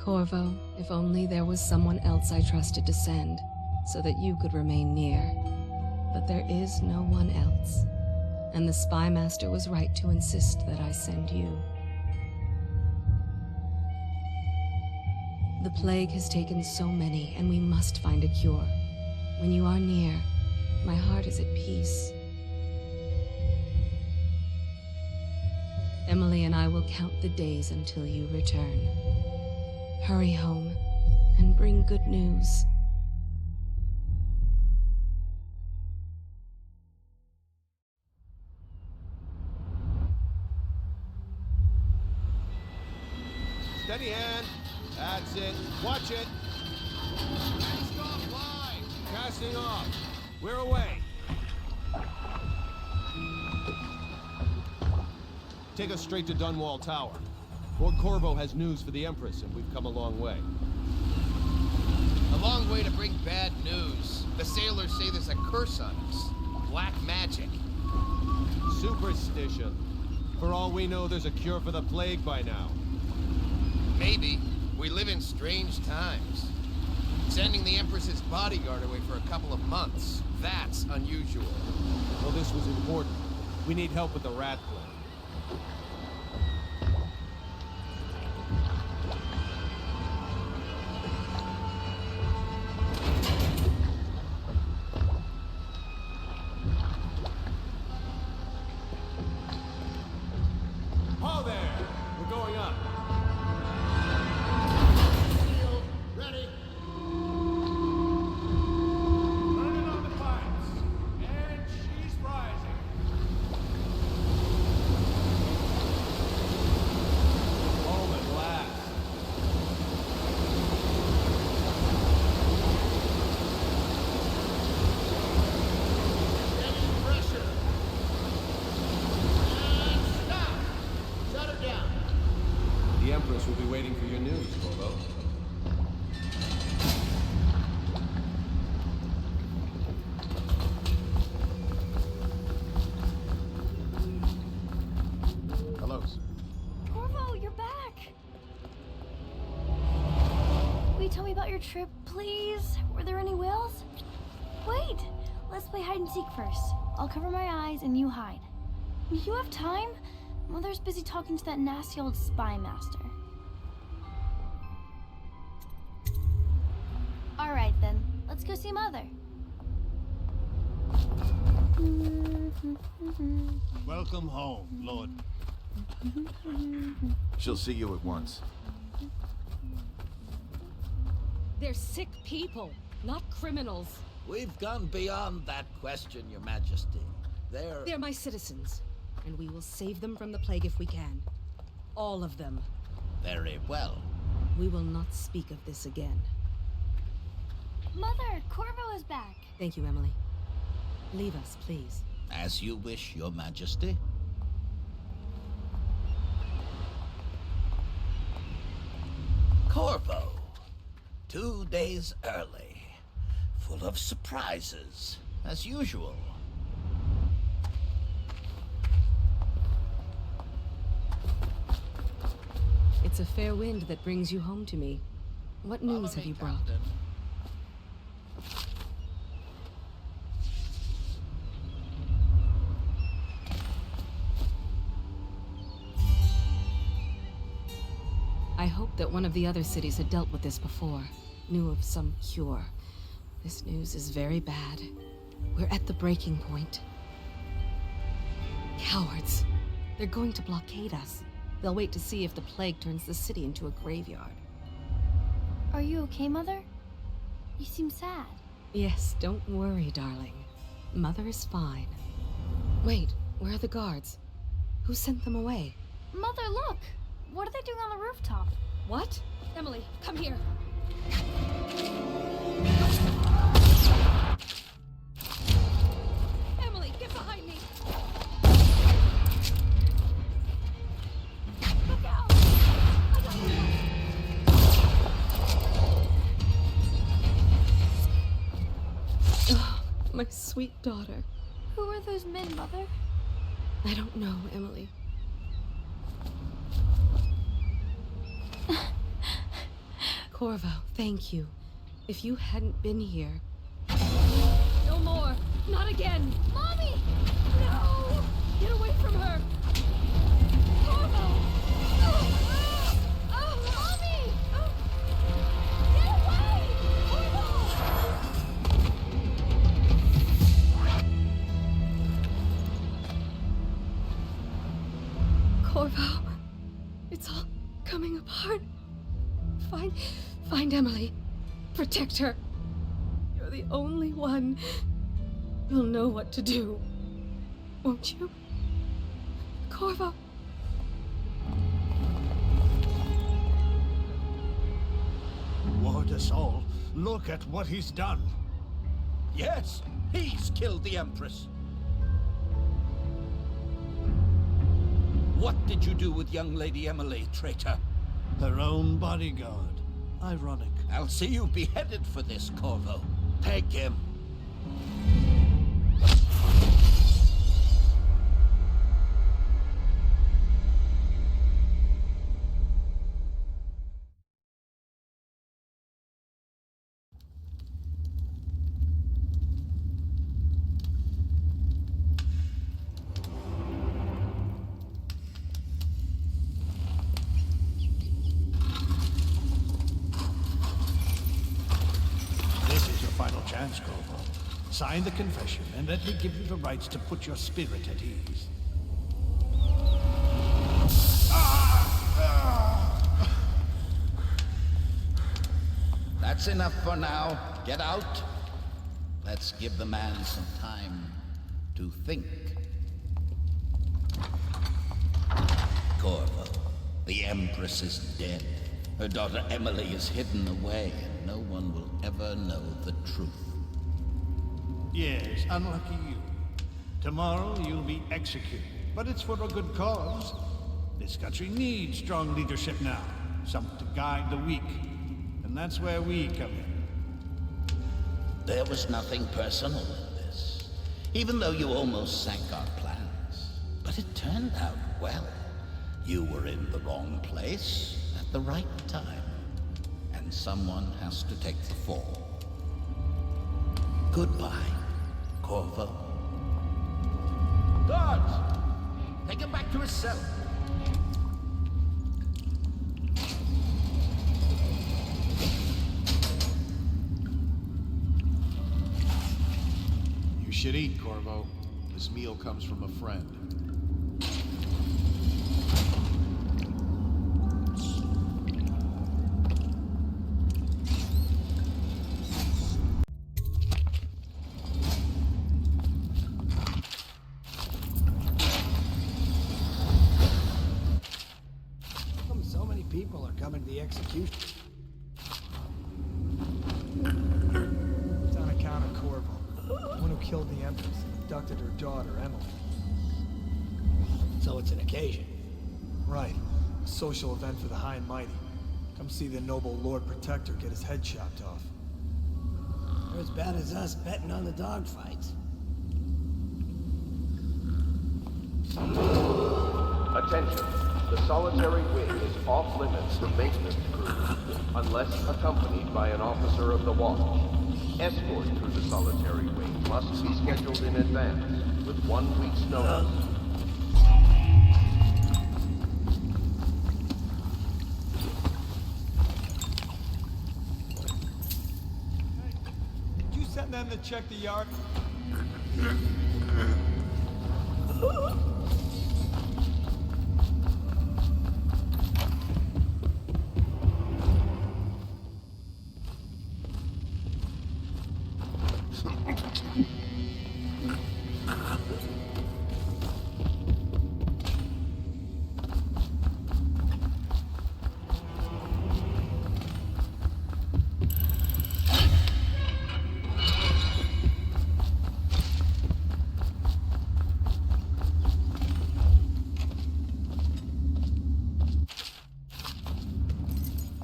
Corvo, if only there was someone else I trusted to send, so that you could remain near. But there is no one else, and the Spy Master was right to insist that I send you. The plague has taken so many, and we must find a cure. When you are near, my heart is at peace. Emily and I will count the days until you return. Hurry home, and bring good news. Steady hand. That's it. Watch it. Cast off line. Casting off. We're away. Take us straight to Dunwall Tower. Lord Corvo has news for the Empress, and we've come a long way. A long way to bring bad news. The sailors say there's a curse on us. Black magic. Superstition. For all we know, there's a cure for the plague by now. Maybe. We live in strange times. Sending the Empress's bodyguard away for a couple of months. That's unusual. Well, this was important. We need help with the rat plague. We'll be waiting for your news, Corvo. Hello, sir. Corvo, you're back! Will you tell me about your trip, please? Were there any whales? Wait! Let's play hide and seek first. I'll cover my eyes and you hide. You have time? Mother's busy talking to that nasty old spy master. Alright then, let's go see Mother. Welcome home, Lord. She'll see you at once. They're sick people, not criminals. We've gone beyond that question, Your Majesty. They're my citizens, and we will save them from the plague if we can. All of them. Very well. We will not speak of this again. Mother, Corvo is back. Thank you, Emily. Leave us, please. As you wish, Your Majesty. Corvo. 2 days early. Full of surprises, as usual. It's a fair wind that brings you home to me. What news have you brought? Captain. I hoped that one of the other cities had dealt with this before, knew of some cure. This news is very bad. We're at the breaking point. Cowards. They're going to blockade us. They'll wait to see if the plague turns the city into a graveyard. Are you okay, Mother? You seem sad. Yes, don't worry, darling. Mother is fine. Wait, where are the guards? Who sent them away? Mother, look! What are they doing on the rooftop? What? Emily, come here. Emily, get behind me! Look out! I got you! Oh, my sweet daughter. Who are those men, Mother? I don't know, Emily. Corvo, thank you. If you hadn't been here... No more! Not again! Mommy! No! Get away from her! Corvo! Oh, Mommy! Get away! Corvo, it's all coming apart. Find Emily. Protect her. You're the only one who'll know what to do. Won't you? Corvo. Ward us all. Look at what he's done. Yes, he's killed the Empress. What did you do with young Lady Emily, traitor? Her own bodyguard. Ironic. I'll see you beheaded for this, Corvo. Take him. Chance, Corvo. Sign the confession, and let me give you the rights to put your spirit at ease. That's enough for now. Get out. Let's give the man some time to think. Corvo, the Empress is dead. Her daughter Emily is hidden away, and no one will ever know the truth. Yes, unlucky you. Tomorrow you'll be executed, but it's for a good cause. This country needs strong leadership now, something to guide the weak. And that's where we come in. There was nothing personal in this, even though you almost sank our plans. But it turned out well. You were in the wrong place at the right time, and someone has to take the fall. Goodbye, Corvo. Guards! Take him back to his cell. You should eat, Corvo. This meal comes from a friend. So many people are coming to the execution. It's on account of Corvo, the one who killed the Empress and abducted her daughter, Emily. So it's an occasion. Right. A social event for the high and mighty. Come see the noble Lord Protector get his head chopped off. They're as bad as us betting on the dogfights. Attention. The solitary wing is off limits to maintenance crews, unless accompanied by an officer of the watch. Escort through the solitary wing must be scheduled in advance, with 1 week's notice. Did you send them to check the yard?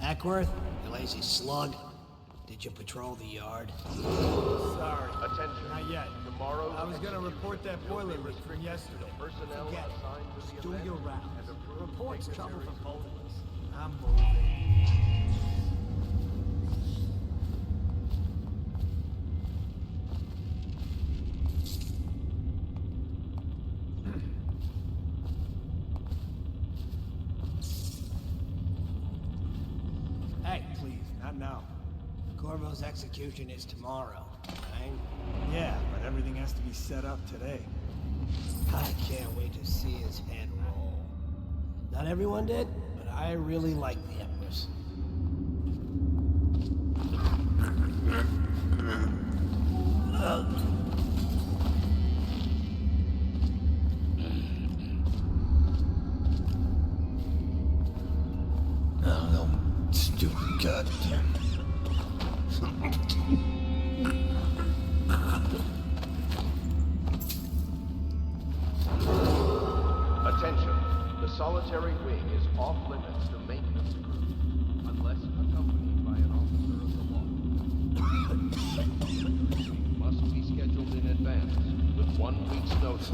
Ackworth, you lazy slug. Did you patrol the yard? Sorry. Attention. Not yet. Tomorrow, I was gonna report that boiler leak from yesterday. personnel Forget it. assigned to the Just do event your rounds. and approved Reports trouble dignitaries for both of us. I'm moving. Not now. Corvo's execution is tomorrow, right? Yeah, but everything has to be set up today. I can't wait to see his head roll. Not everyone did, but I really like the Empress. Oh, no, stupid goddamn. Attention. The solitary wing is off limits to maintenance crew, unless accompanied by an officer of the watch. Must be scheduled in advance, with 1 week's notice.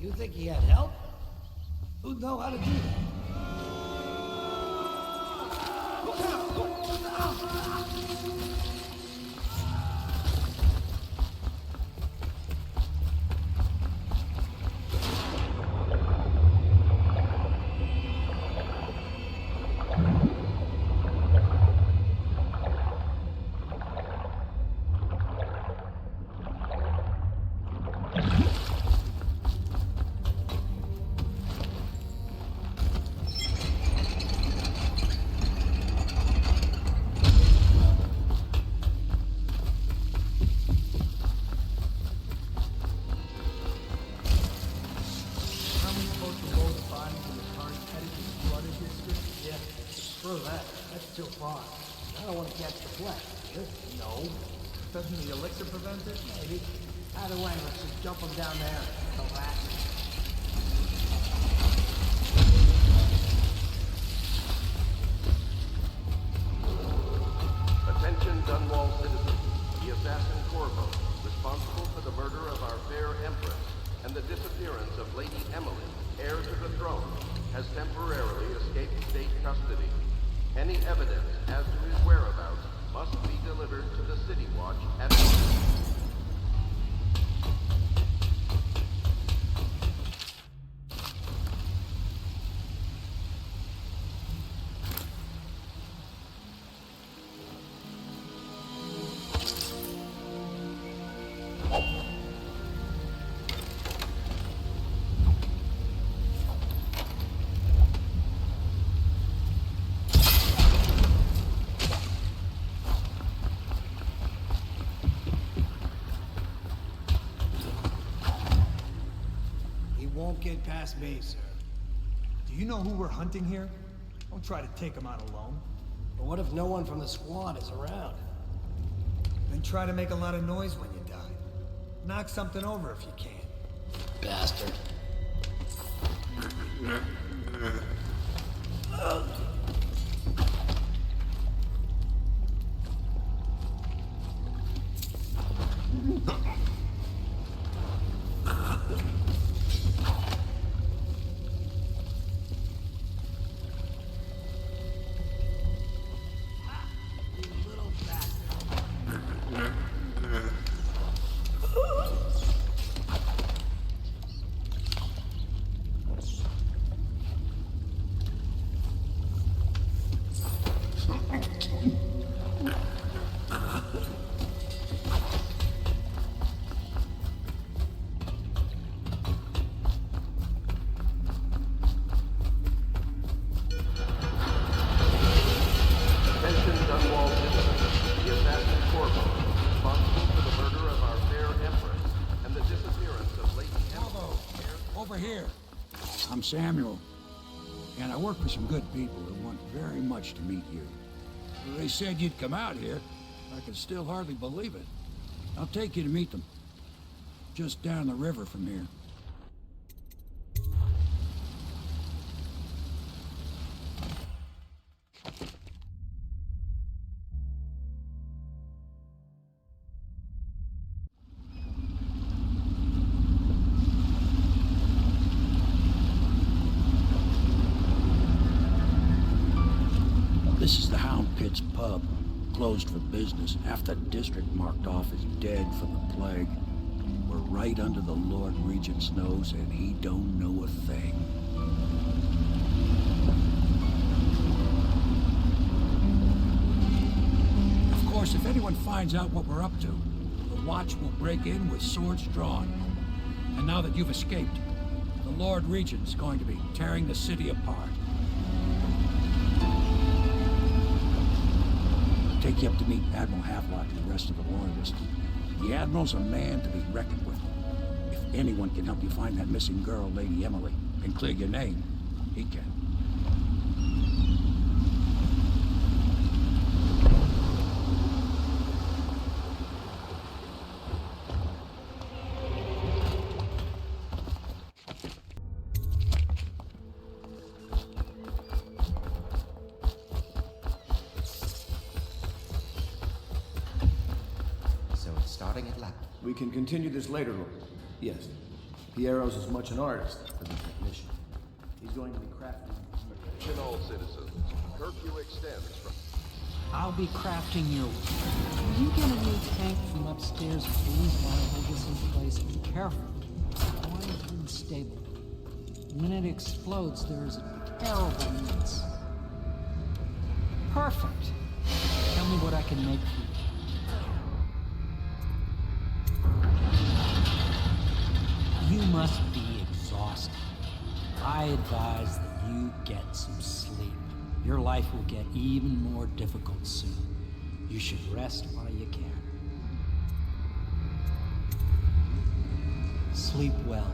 You think he had help? Who'd know how to do that? Screw that. That's too far. I don't want to catch the flesh. No. Doesn't the elixir prevent it? Maybe. Either way, let's just jump them down there. The rat. Attention, Dunwall citizens. The assassin Corvo, responsible for the murder of our fair Empress and the disappearance of Lady Emily, heir to the throne, has temporarily escaped state custody. Any evidence as to his whereabouts must be delivered to the City Watch at once. Won't get past me, sir. Do you know who we're hunting here? Don't try to take him out alone. But what if no one from the squad is around? Then try to make a lot of noise when you die. Knock something over if you can. Bastard. Ugh. Samuel, and I work for some good people who want very much to meet you. They said you'd come out here. I can still hardly believe it. I'll take you to meet them. Just down the river from here. This is the Hound Pit's pub, closed for business. Half the district marked off as dead from the plague. We're right under the Lord Regent's nose, and he don't know a thing. Of course, if anyone finds out what we're up to, the Watch will break in with swords drawn. And now that you've escaped, the Lord Regent's going to be tearing the city apart. Take you up to meet Admiral Havelock and the rest of the Loyalists. The Admiral's a man to be reckoned with. If anyone can help you find that missing girl, Lady Emily, and clear your name, he can. We can continue this later, Lord. Yes. Piero's as much an artist as a technician. He's going to be crafting... Attention all citizens. Curfew extends from... I'll be crafting your... Will you get a new tank from upstairs, please, while I hold this in place? Be careful. It's going unstable. When it explodes, there is a terrible mess. Perfect. Tell me what I can make for you. You must be exhausted. I advise that you get some sleep. Your life will get even more difficult soon. You should rest while you can. Sleep well.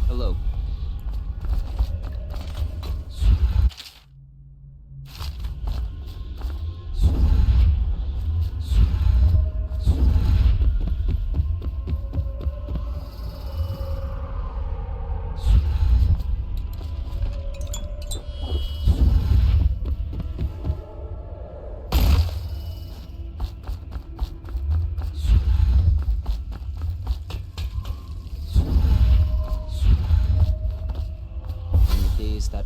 Hello. That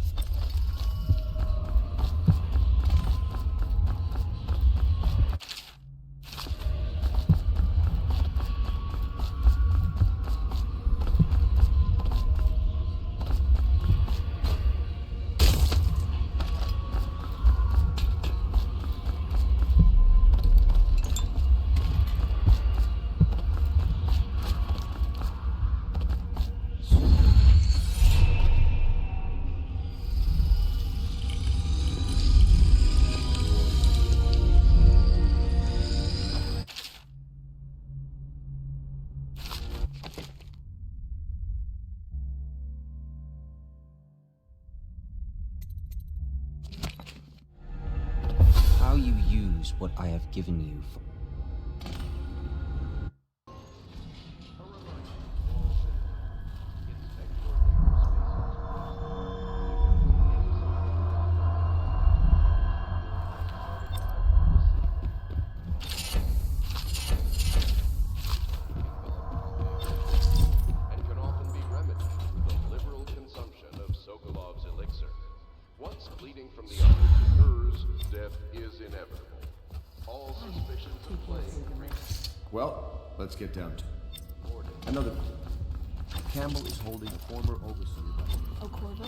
how you use what I have given you for... Well, let's get down to it. Another thing. Campbell is holding a former overseer by the name. Oh, Corvo?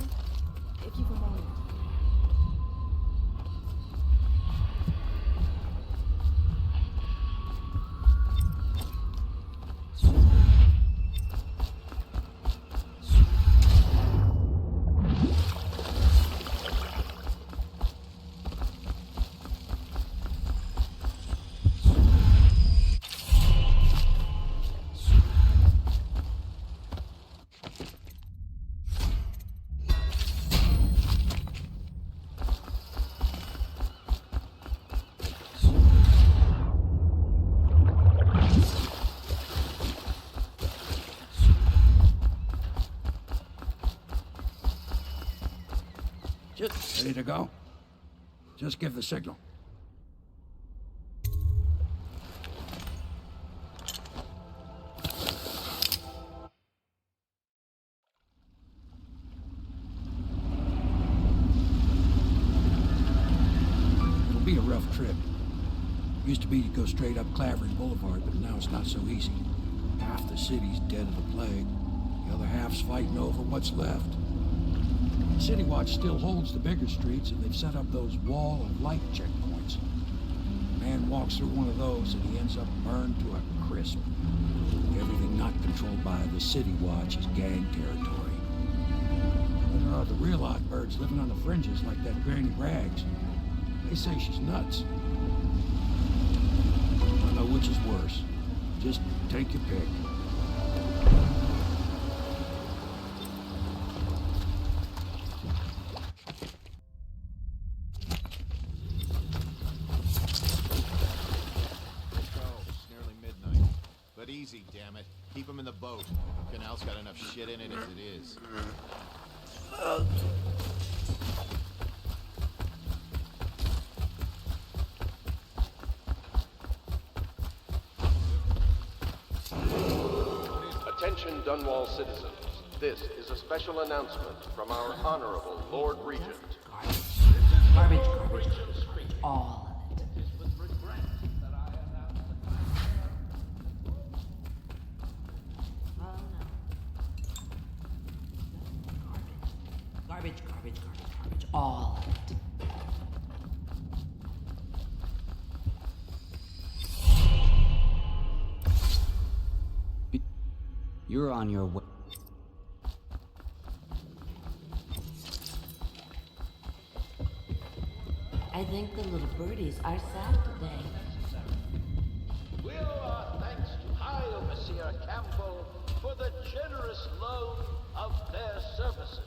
If you can moment. to go? Just give the signal. It'll be a rough trip. Used to be to go straight up Clavering Boulevard, but now it's not so easy. Half the city's dead of the plague. The other half's fighting over what's left. City Watch still holds the bigger streets, and they've set up those wall of light checkpoints. A man walks through one of those, and he ends up burned to a crisp. Everything not controlled by the City Watch is gang territory. Then there are the real odd birds living on the fringes, like that Granny Rags. They say she's nuts. I don't know which is worse. Just take your pick. Easy, damn it. Keep him in the boat. Canal's got enough shit in it as it is. Attention Dunwall citizens. This is a special announcement from our Honorable Lord Regent. Garbage. All. Garbage. All of it. You're on your way. I think the little birdies are sad today. We owe our thanks to High Overseer Campbell for the generous loan of their services.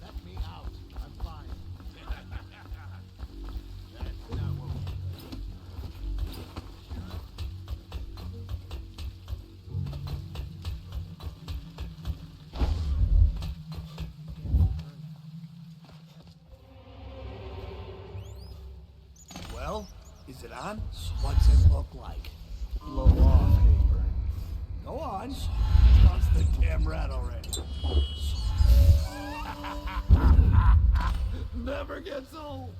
Let me out. I'm fine. That's not what Well, is it on? What's it look like? Blow off, Haber. Go on. Toss the damn rat already. Never gets old.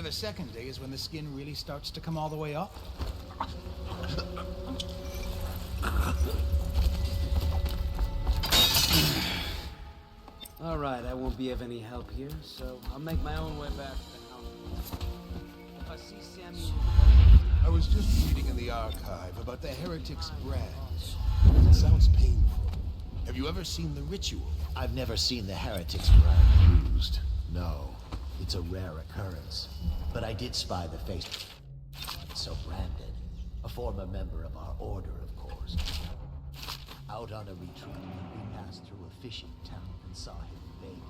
The second day is when the skin really starts to come all the way up. All right, I won't be of any help here, so I'll make my own way back to the house. If I see Samuel... I was just reading in the archive about the Heretic's brand. It sounds painful. Have you ever seen the ritual? I've never seen the Heretic's brand used. No, it's a rare occurrence. But I did spy the face. So branded. A former member of our order, of course. Out on a retreat, we passed through a fishing town and saw him begging.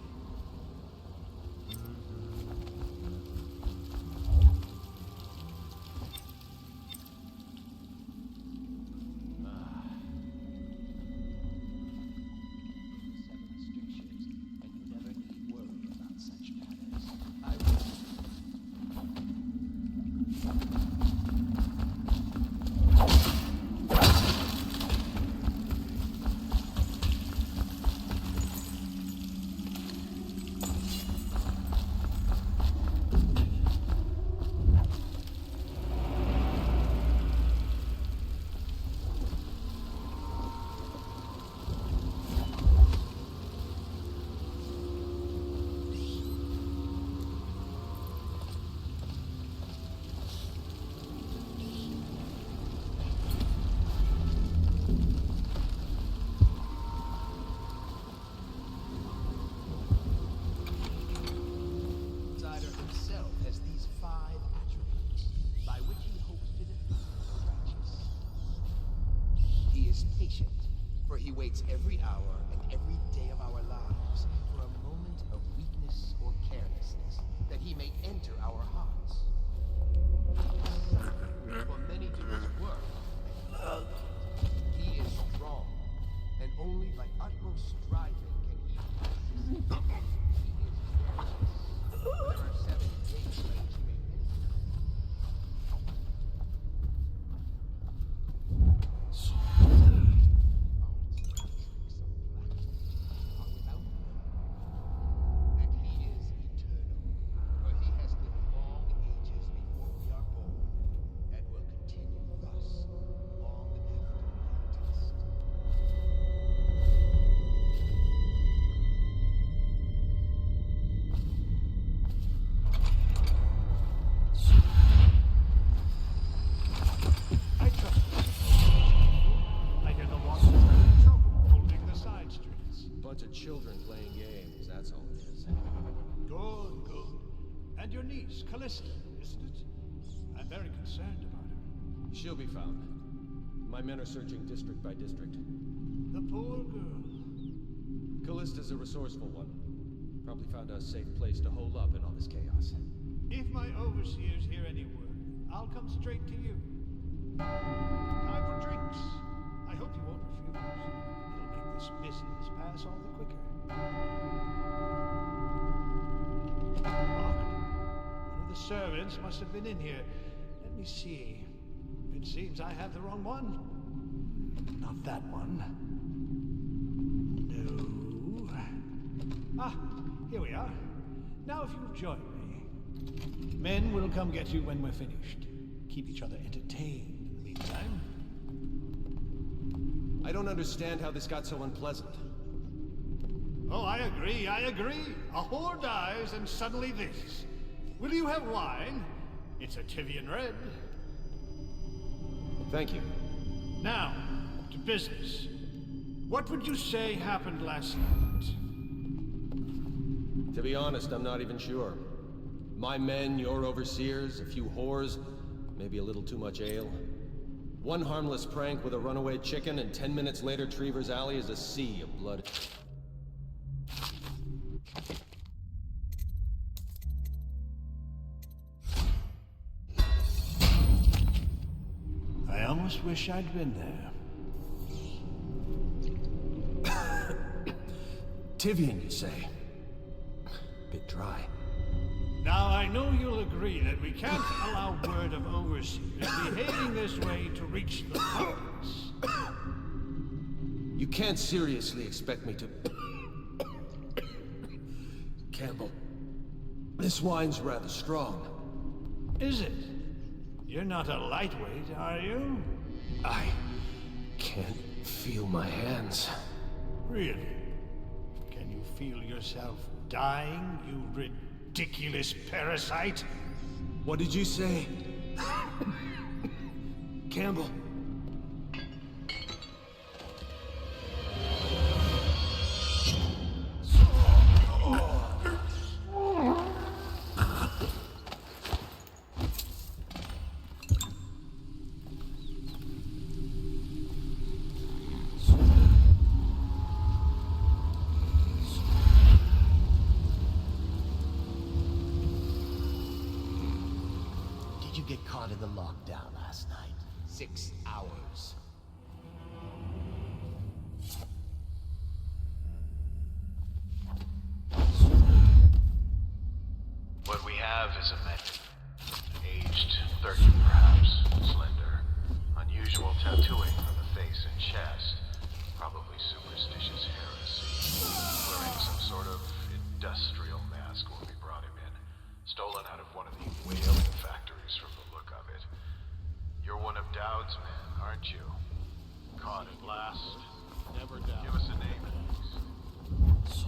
waits every hour and every day of our lives for a moment of weakness or carelessness, that he may enter our hearts. For many do his work. He is strong, and only by utmost striving can he resist. He is fearless. There are 7 gates by which he may and he is eternal, for he has lived long ages before we are born, and will continue thus long after we are dust. I trust you. I hear the walkers are in trouble holding the side streets. Bunch of children playing games, that's all it is. Good, good. And your niece, Callista, isn't it? I'm very concerned about her. She'll be found. My men are searching district by district. The poor girl. Callista's a resourceful one. Probably found a safe place to hole up in all this chaos. If my overseers hear any word, I'll come straight to you. Time for drinks. I hope you won't refuse. It'll make this business pass all the quicker. Locked. One of the servants must have been in here. Let me see. It seems I have the wrong one. Not that one. No. Ah, here we are. Now if you'll join me. Men will come get you when we're finished. Keep each other entertained in the meantime. I don't understand how this got so unpleasant. Oh, I agree. A whore dies and suddenly this. Will you have wine? It's a Tivian red. Thank you. Now, to business. What would you say happened last night? To be honest, I'm not even sure. My men, your overseers, a few whores, maybe a little too much ale. One harmless prank with a runaway chicken, and 10 minutes later, Trevor's Alley is a sea of blood. I almost wish I'd been there. Tivian, you say? Bit dry. Now, I know you'll agree that we can't allow word of overseers behaving this way to reach the palace. You can't seriously expect me to... Campbell, this wine's rather strong. Is it? You're not a lightweight, are you? I can't feel my hands. Really? Can you feel yourself dying, you ridiculous parasite? What did you say? Campbell. Did you get caught in the lockdown last night? 6 hours. What we have is a man, aged 30 perhaps, slender, unusual tattooing on the face and chest, probably superstitious heresy, wearing some sort of industrial mask when we brought him in, stolen out of one of the whaling factories from the look of it. You're one of Dowd's men, aren't you? Caught at last. Never doubt. Give us a name, please.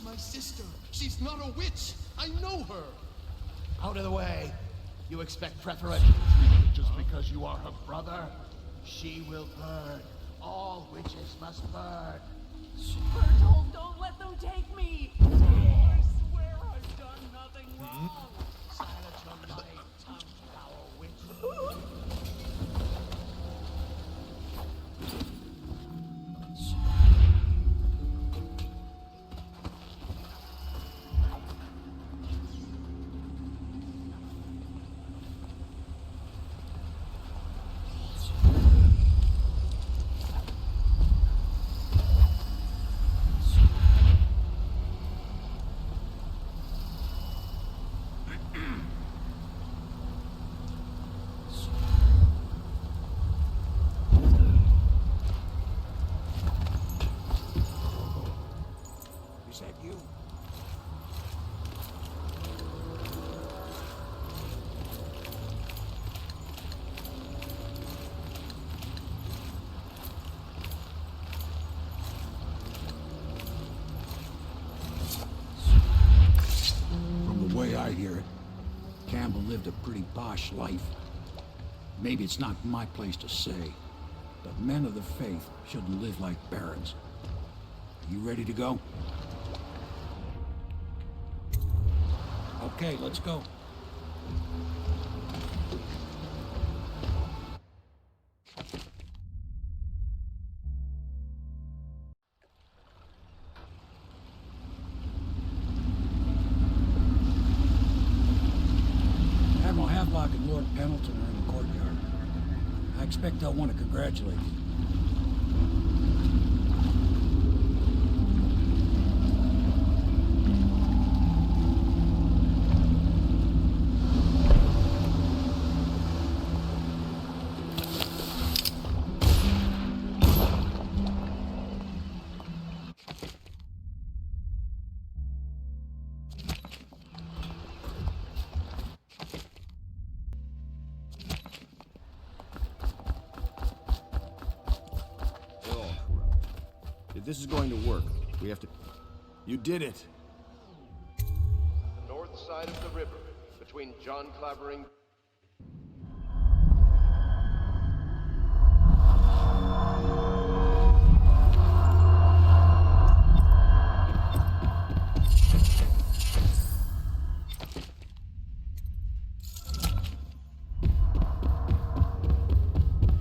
my sister. She's not a witch. I know her. Out of the way. You expect preferential treatment just because you are her brother? She will burn. All witches must burn. Bertold, don't let them take me! I swear I've done nothing wrong! Silence your lying tongue, foul witch. Is that you? From the way I hear it, Campbell lived a pretty posh life. Maybe it's not my place to say, but men of the faith shouldn't live like barons. You ready to go? Okay, let's go. Admiral Havelock and Lord Pendleton are in the courtyard. I expect they'll want to congratulate you. If this is going to work, we have to... You did it! The north side of the river, between John Clavering...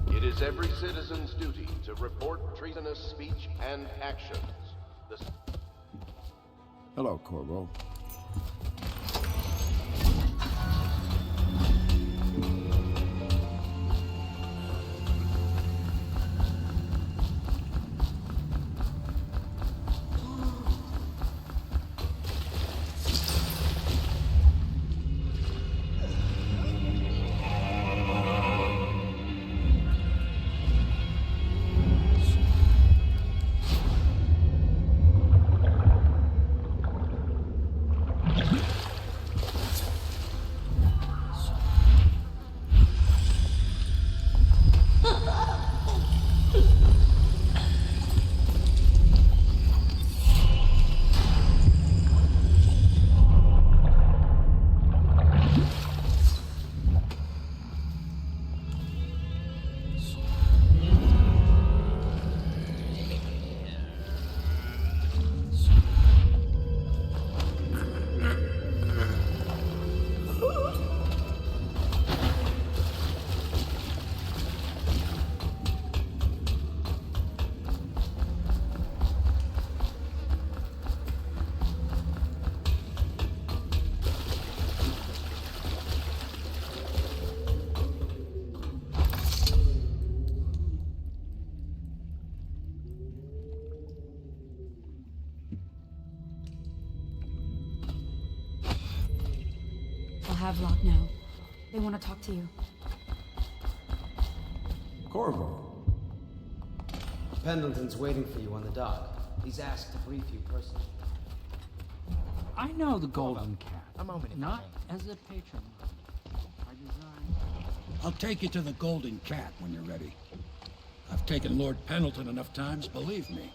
It is every citizen's duty to report treasonous speech and actions. Hello, Corvo. Havelock now. They want to talk to you. Corvo. Pendleton's waiting for you on the dock. He's asked to brief you personally. I know the Golden Cat. A moment. Not as a patron. By design. I'll take you to the Golden Cat when you're ready. I've taken Lord Pendleton enough times, believe me.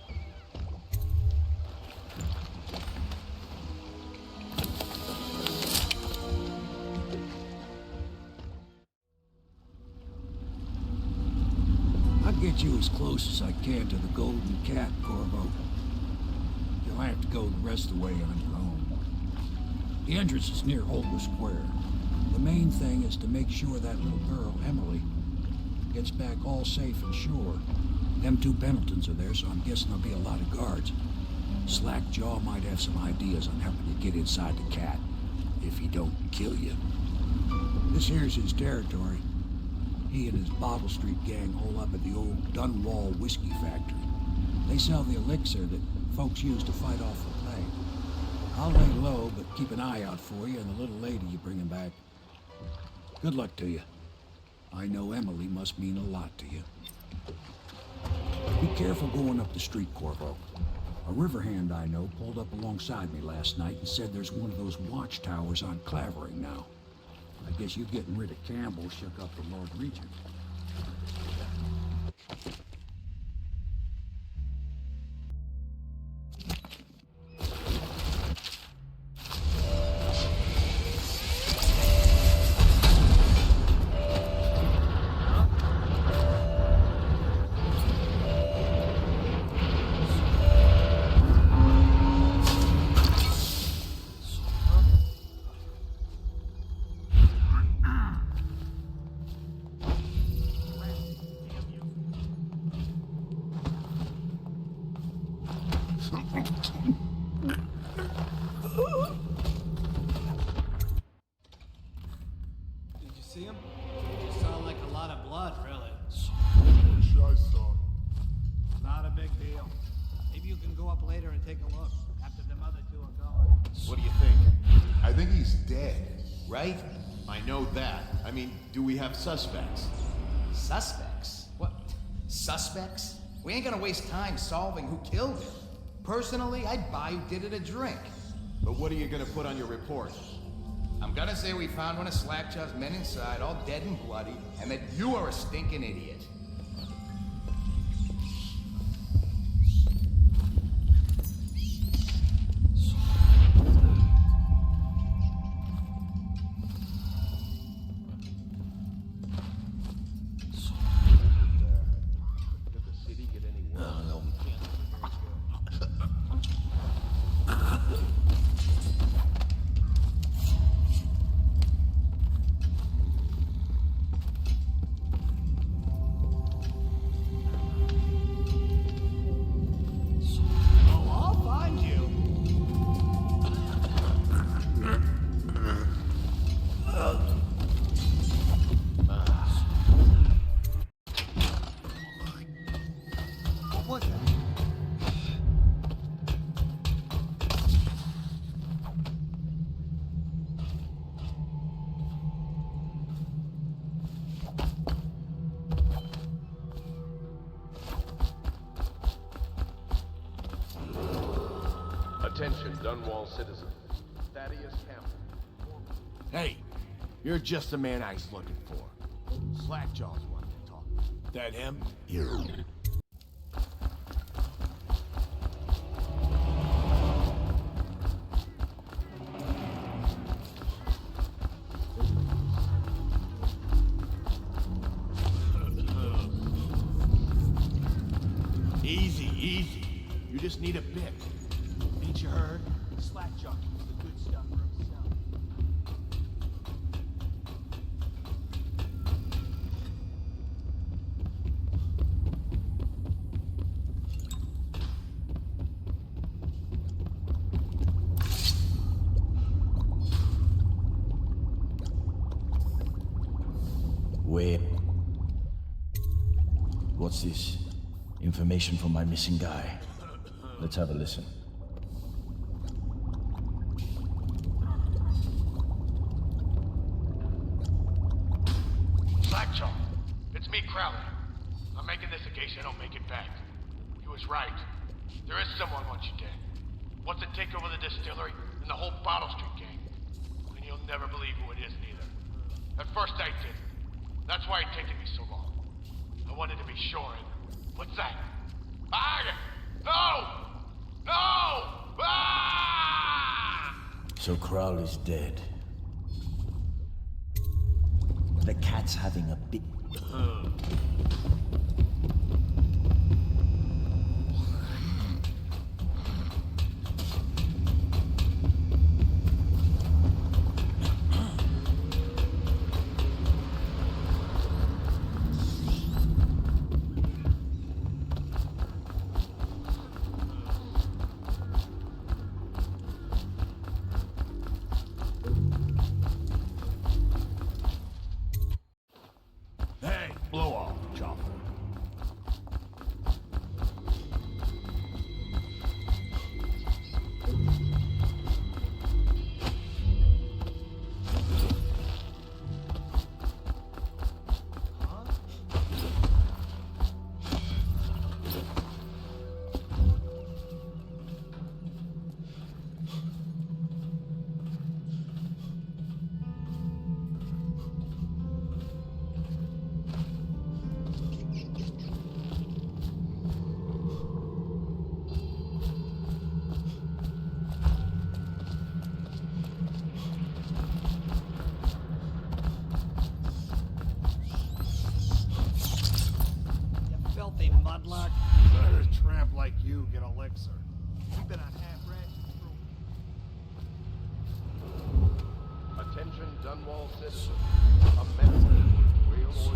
I'll get you as close as I can to the Golden Cat, Corvo. You'll have to go the rest of the way on your own. The entrance is near Holger Square. The main thing is to make sure that little girl, Emily, gets back all safe and sure. Them two Pendletons are there, so I'm guessing there'll be a lot of guards. Slackjaw might have some ideas on helping you get inside the cat, if he don't kill you. This here's his territory. He and his Bottle Street gang hole up at the old Dunwall whiskey factory. They sell the elixir that folks use to fight off the plague. I'll lay low, but keep an eye out for you and the little lady you bring him back. Good luck to you. I know Emily must mean a lot to you. Be careful going up the street, Corvo. A river hand I know pulled up alongside me last night and said there's one of those watchtowers on Clavering now. I guess you getting rid of Campbell shook up the Lord Regent. Suspects. Suspects? What? Suspects? We ain't gonna waste time solving who killed him. Personally, I'd buy who did it a drink. But what are you gonna put on your report? I'm gonna say we found one of Slackjaw's men inside, all dead and bloody, and that you are a stinking idiot. Attention, Dunwall citizens. Thaddeus Campbell. Hey, you're just the man I was looking for. Slackjaw's one to talk. That him? You. Easy, easy. You just need a bit. Ain't you heard? Slackjaw keeps the good stuff for himself. Wait. What's this? Information from my missing guy. Let's have a listen. Slackjaw, it's me, Crowley. I'm making this in case I don't make it back. He was right. There is someone wants you dead. Wants to take over the distillery and the whole Bottle Street gang. And you'll never believe who it is, neither. At first I did. That's why it taken me so long. I wanted to be sure, and what's that? Ah! No! No! Ah! So Crowley's dead. The cat's having a bit... like you get elixir. We've been on half rations for... Attention, Dunwall citizens. A message. Real oil.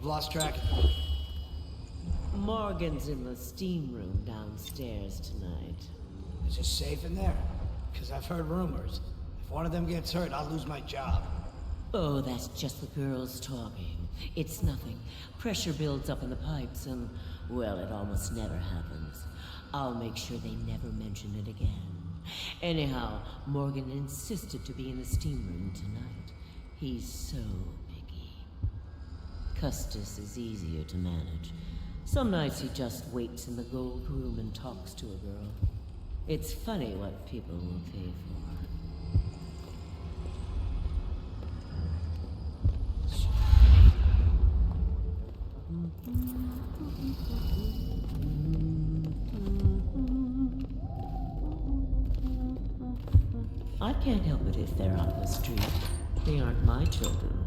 Lost track. Morgan's in the steam room downstairs tonight. Is it safe in there? Because I've heard rumors. If one of them gets hurt, I'll lose my job. Oh, that's just the girls talking. It's nothing. Pressure builds up in the pipes and, well, it almost never happens. I'll make sure they never mention it again. Anyhow, Morgan insisted to be in the steam room tonight. He's so picky. Custis is easier to manage. Some nights he just waits in the gold room and talks to a girl. It's funny what people will pay for. I can't help it if they're on the street. They aren't my children.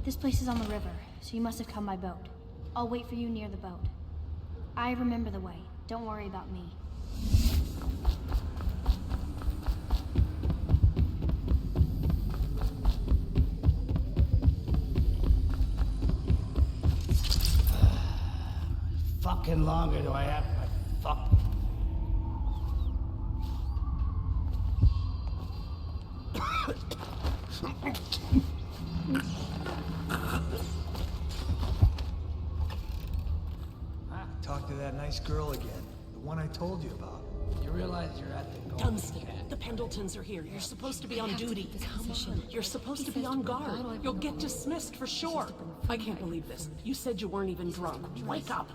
This place is on the river, so you must have come by boat. I'll wait for you near the boat. I remember the way. Don't worry about me. Fucking longer do I have my fuck. Talk to that nice girl again. The one I told you about. You realize you're at the goal. Dunstan, the Pendletons are here. You're supposed to be on duty. Come on. You're supposed to be on guard. You'll get dismissed for sure. I can't believe this. You said you weren't even drunk. Wake up.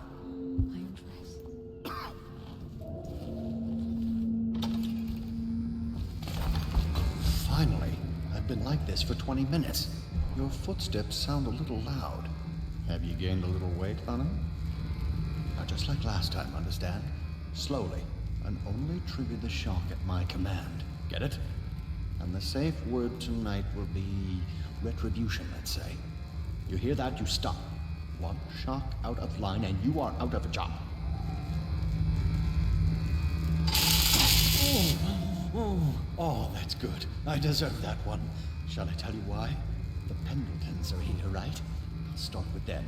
Finally. I've been like this for 20 minutes. Your footsteps sound a little loud. Have you gained a little weight, Anna? Now, just like last time, understand? Slowly, and only trigger the shock at my command. Get it? And the safe word tonight will be retribution, let's say. You hear that? You stop. One shock out of line, and you are out of a job. Oh, that's good. I deserve that one. Shall I tell you why? The Pendletons are here, right? I'll start with them.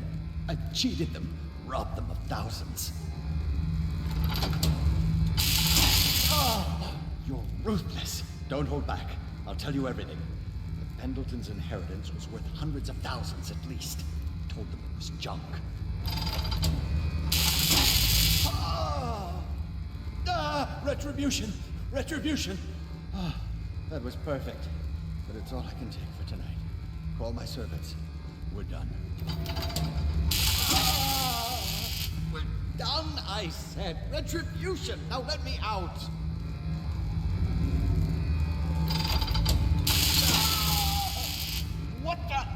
I cheated them, robbed them of thousands. Oh, you're ruthless. Don't hold back. I'll tell you everything. The Pendletons' inheritance was worth hundreds of thousands at least. I told them it was junk. Retribution! Retribution! Ah, that was perfect. but it's all I can take for tonight. Call my servants. We're done. We're done, I said. Retribution! Now let me out! What the?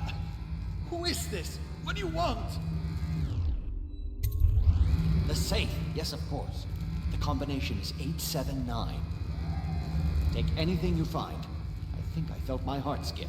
Who is this? What do you want? The safe. Yes, of course. The combination is 879. Take anything you find. I think I felt my heart skip.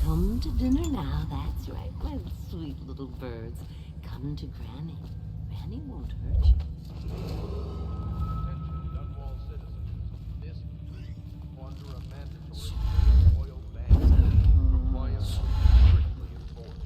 Come to dinner now, that's right, my sweet little birds. Come to Granny. Granny won't hurt you. Attention, Dunwall citizens. This week, under a mandatory oil ban, compliance is strictly enforced.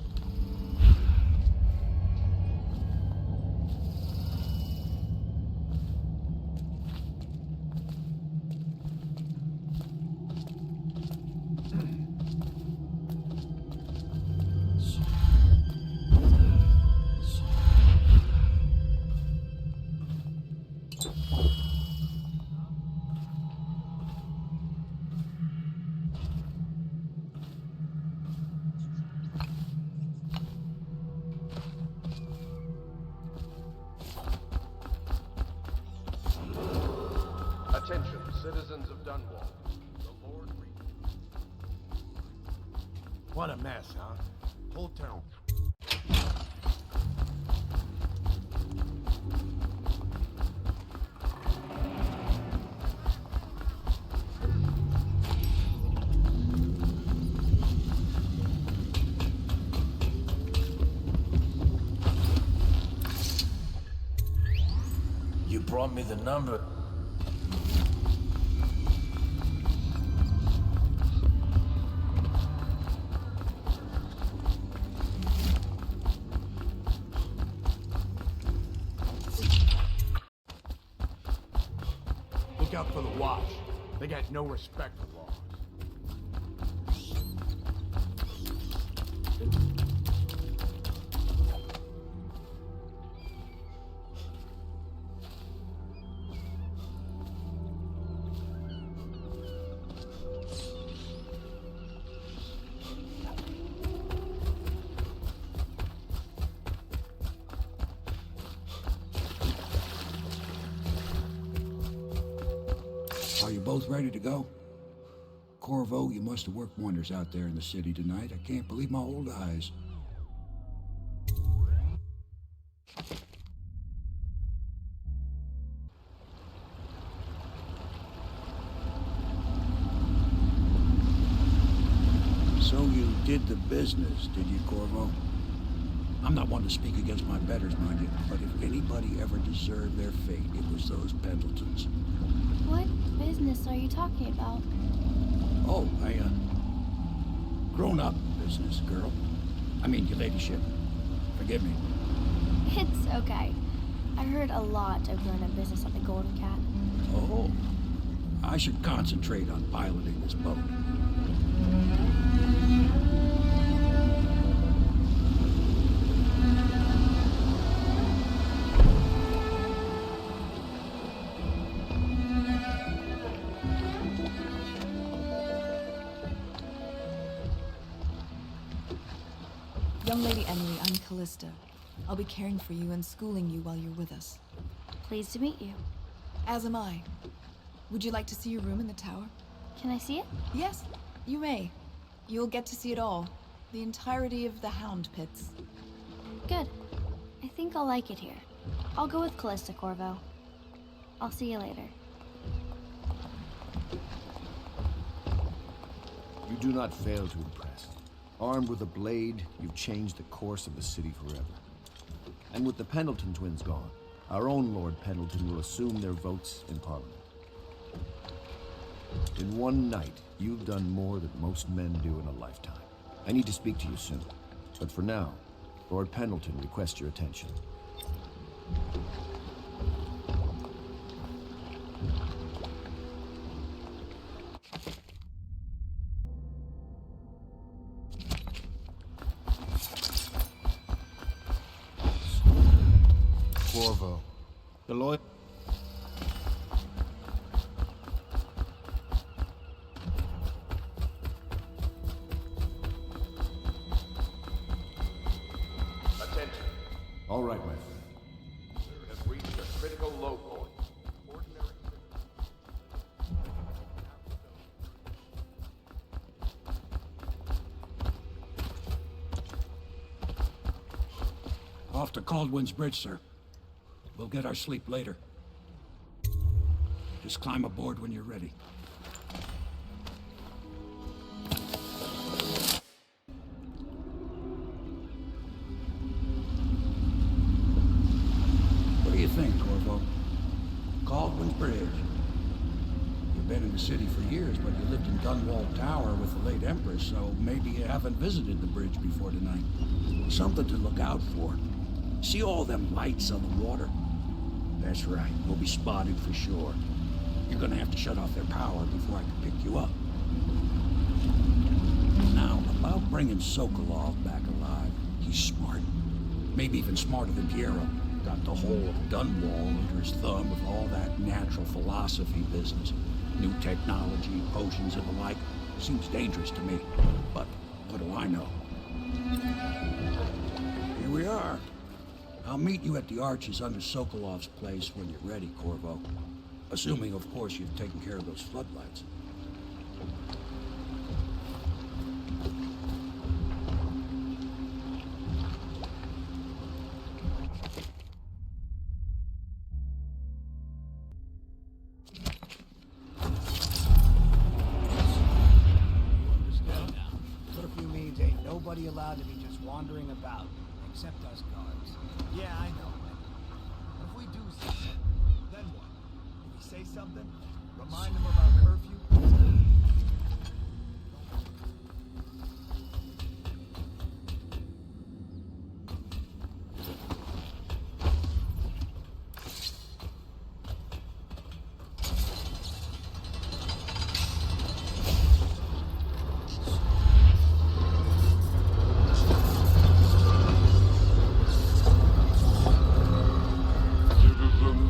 Attention, citizens of Dunwall. The Lord What a mess, huh? Whole town. You brought me the number. Look out for the watch. They got no respect for laws. Are you both ready to go? Corvo, you must have worked wonders out there in the city tonight. I can't believe my old eyes. So you did the business, did you, Corvo? I'm not one to speak against my betters, mind you, but if anybody ever deserved their fate, it was those Pendletons. What business are you talking about? Oh, grown-up business, girl. I mean, your ladyship. Forgive me. It's okay. I heard a lot of grown-up business at the Golden Cat. Oh, I should concentrate on piloting this boat. Young Lady Emily, I'm Callista. I'll be caring for you and schooling you while you're with us. Pleased to meet you. As am I. Would you like to see your room in the tower? Can I see it? Yes, you may. You'll get to see it all. The entirety of the Hound Pits. Good. I think I'll like it here. I'll go with Callista, Corvo. I'll see you later. You do not fail to impress. Armed with a blade, you've changed the course of the city forever. And with the Pendleton twins gone, our own Lord Pendleton will assume their votes in Parliament. In one night, you've done more than most men do in a lifetime. I need to speak to you soon. But for now, Lord Pendleton requests your attention. Corvo. The lawyer. Attention. All right, my friend. We have reached a critical low point. Ordinary Off to Caldwin's Bridge, sir. We'll get our sleep later. Just climb aboard when you're ready. What do you think, Corvo? Caldwin's Bridge. You've been in the city for years, but you lived in Dunwall Tower with the late Empress, so maybe you haven't visited the bridge before tonight. Something to look out for. See all them lights on the water? That's right, we'll be spotted for sure. You're gonna have to shut off their power before I can pick you up. Now, about bringing Sokolov back alive. He's smart. Maybe even smarter than Piero. Got the whole of Dunwall under his thumb with all that natural philosophy business. New technology, potions and the like. Seems dangerous to me. But what do I know? Here we are. I'll meet you at the arches under Sokolov's place when you're ready, Corvo. Assuming, of course, you've taken care of those floodlights. Curfew means ain't nobody allowed to be just wandering about, except us guards. Yeah, I know. But if we do see something, then what? If we say something, remind them about curfew.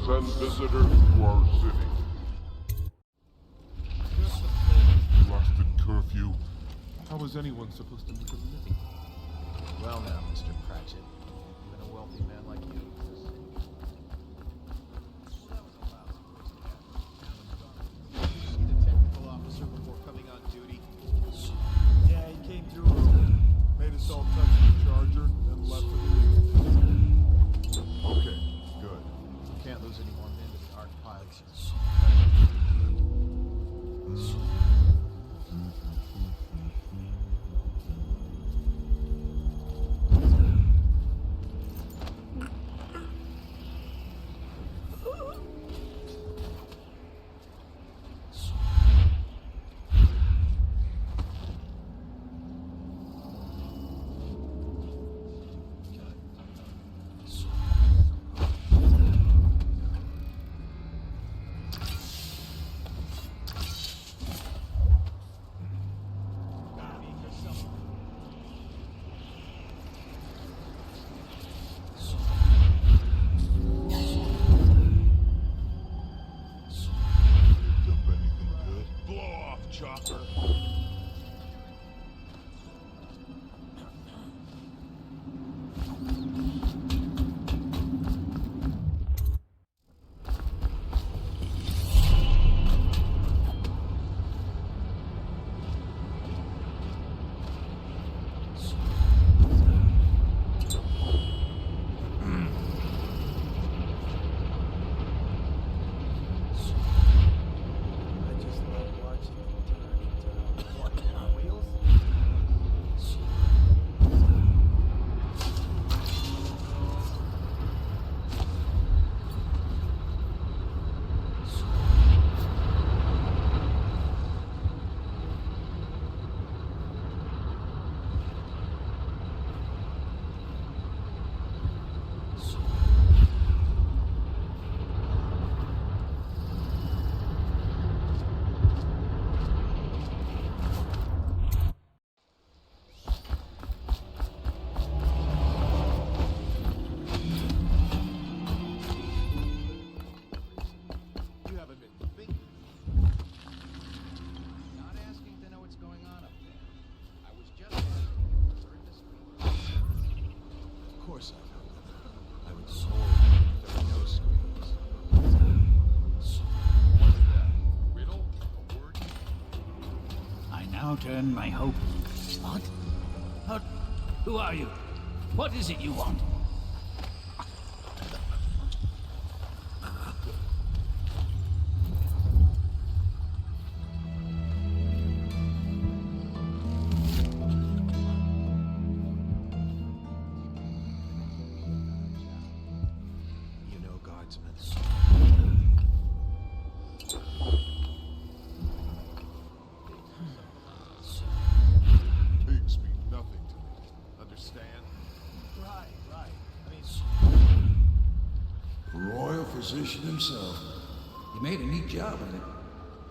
And visitors to our city. Blasted curfew. How is anyone supposed to make a living? Well now, Mr. Pratchett, even a wealthy man like you. The technical officer before coming on duty. Yeah, he came through early. Made us all touch the charger, and left for the week. Okay, good. Can't lose any more men to the arc pilots. Chopper. how to earn my hope. What? How... Who are you? What is it you want? You know, guardsmen. Pigs mean nothing to me. Understand? Right. I mean, Royal physician himself. He made a neat job of it.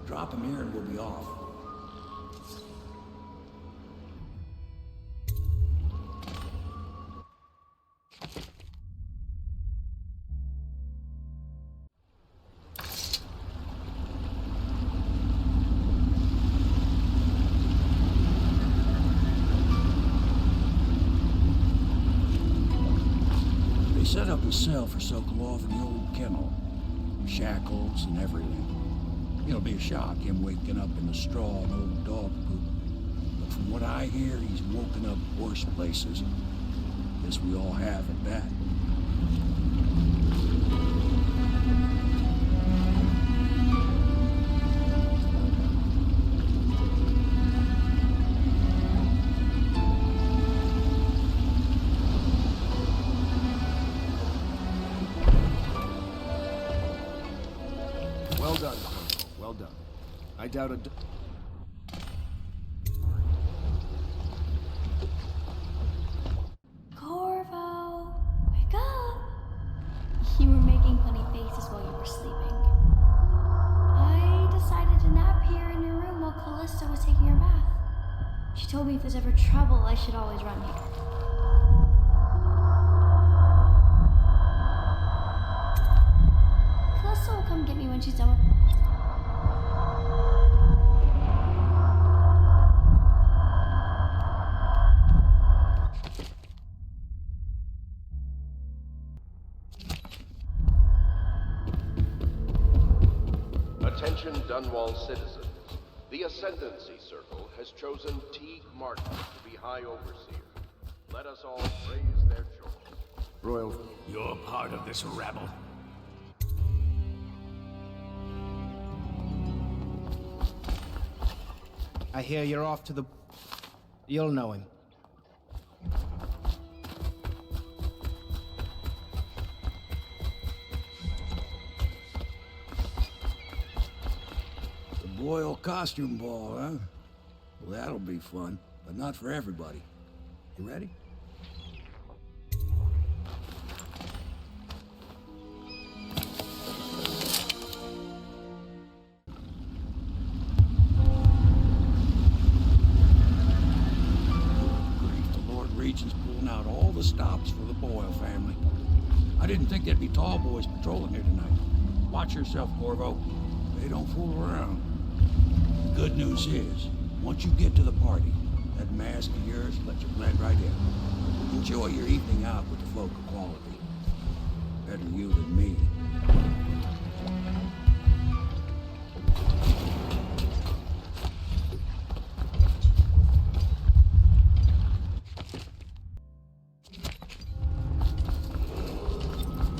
Drop him here and we'll be off. They set up a cell for Sokolov in the old kennel. Shackles and everything. It'll be a shock, him waking up in the straw and old dog poop. But from what I hear, he's woken up worse places. Guess we all have at that. Well done, Corvo. Well done. I doubt a... Corvo, wake up! You were making funny faces while you were sleeping. I decided to nap here in your room while Callista was taking her bath. She told me if there's ever trouble, I should always run here. Callista will come get me when she's done with... Attention Dunwall citizens. The Ascendancy Circle has chosen Teague Martin to be High Overseer. Let us all praise their choice. Royal... You're part of this rabble. I hear you're off to the... You'll know him. The Boyle costume ball, huh? Well, that'll be fun, but not for everybody. You ready? Regent's pulling out all the stops for the Boyle family. I didn't think there'd be tall boys patrolling here tonight. Watch yourself, Corvo. They don't fool around. The good news is, once you get to the party, that mask of yours lets you blend right in. Enjoy your evening out with the folk of quality. Better you than me.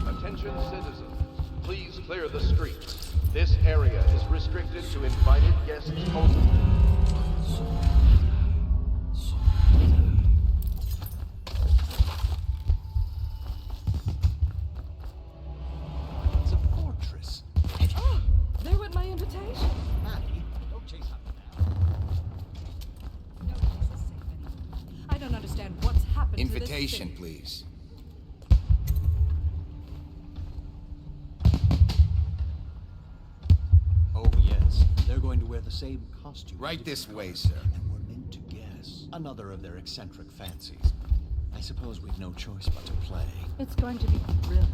Attention citizens, please clear the streets. This area is restricted to invited guests only. It's a fortress. Oh, there went my invitation. Maddie, don't chase after No place is safe anymore. I don't understand what's happened Invitation, to this city. please. Oh, yes. They're going to wear the same costume. Right this way, sir. And we're meant to guess. Another of their eccentric fancies. I suppose we've no choice but to play. It's going to be brilliant.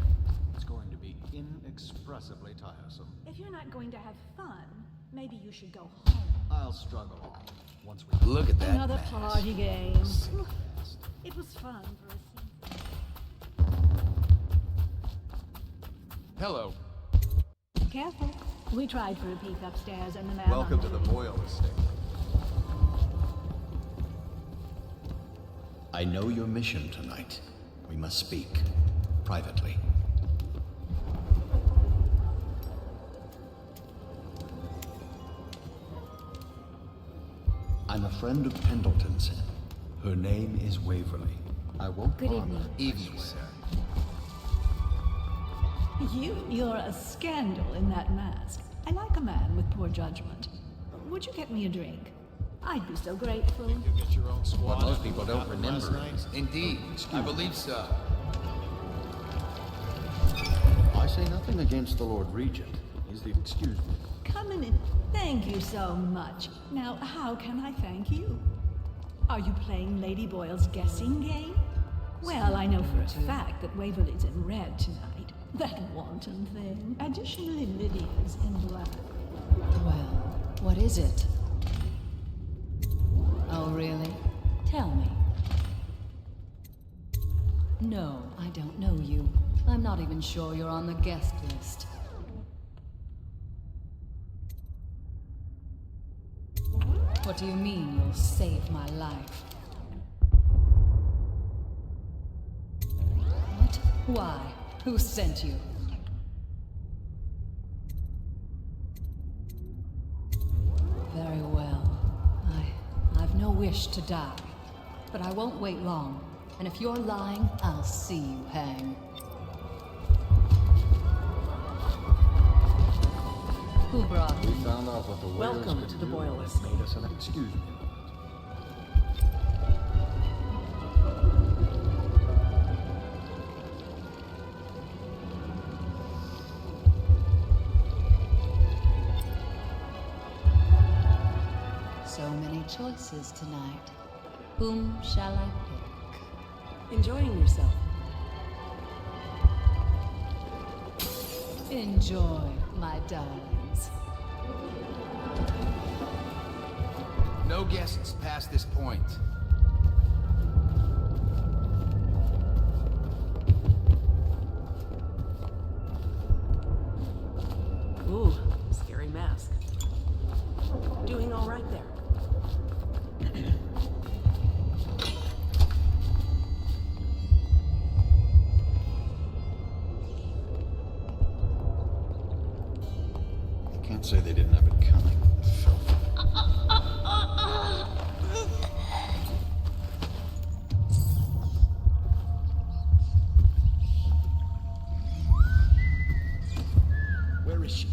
It's going to be inexpressively tiresome. If you're not going to have fun, maybe you should go home. I'll struggle on once we... Look at that Another mask. party game. It was fun for a season. Hello. Careful. We tried for a peek upstairs and the man... Welcome to the Boyle estate. I know your mission tonight. We must speak. Privately. I'm a friend of Pendleton's. Her name is Waverly. I won't Good harm her. evening, sir. You're a scandal in that mask. I like a man with poor judgment. Would you get me a drink? I'd be so grateful. You get your own squad. What most people don't Happened last remember. night? Indeed, I believe so. I say nothing against the Lord Regent. He's the excuse me. Come in. Thank you so much. Now, how can I thank you? Are you playing Lady Boyle's guessing game? Well, I know for a fact that Waverly's in red tonight. That wanton thing. Additionally, Lydia's in black. Well, what is it? Oh, really? Tell me. No, I don't know you. I'm not even sure you're on the guest list. What do you mean you'll save my life? What? Why? Who sent you? Very well. I've no wish to die. But I won't wait long. And if you're lying, I'll see you hang. Who brought We found out what the Whalers Welcome could to the do. Boilers. It made us an excuse me. So many choices tonight. Whom shall I pick? Enjoying yourself. Enjoy, my darlings. No guests past this point. Ooh, scary mask. Doing all right there. I can't say they didn't have it coming. The filth. Where is she?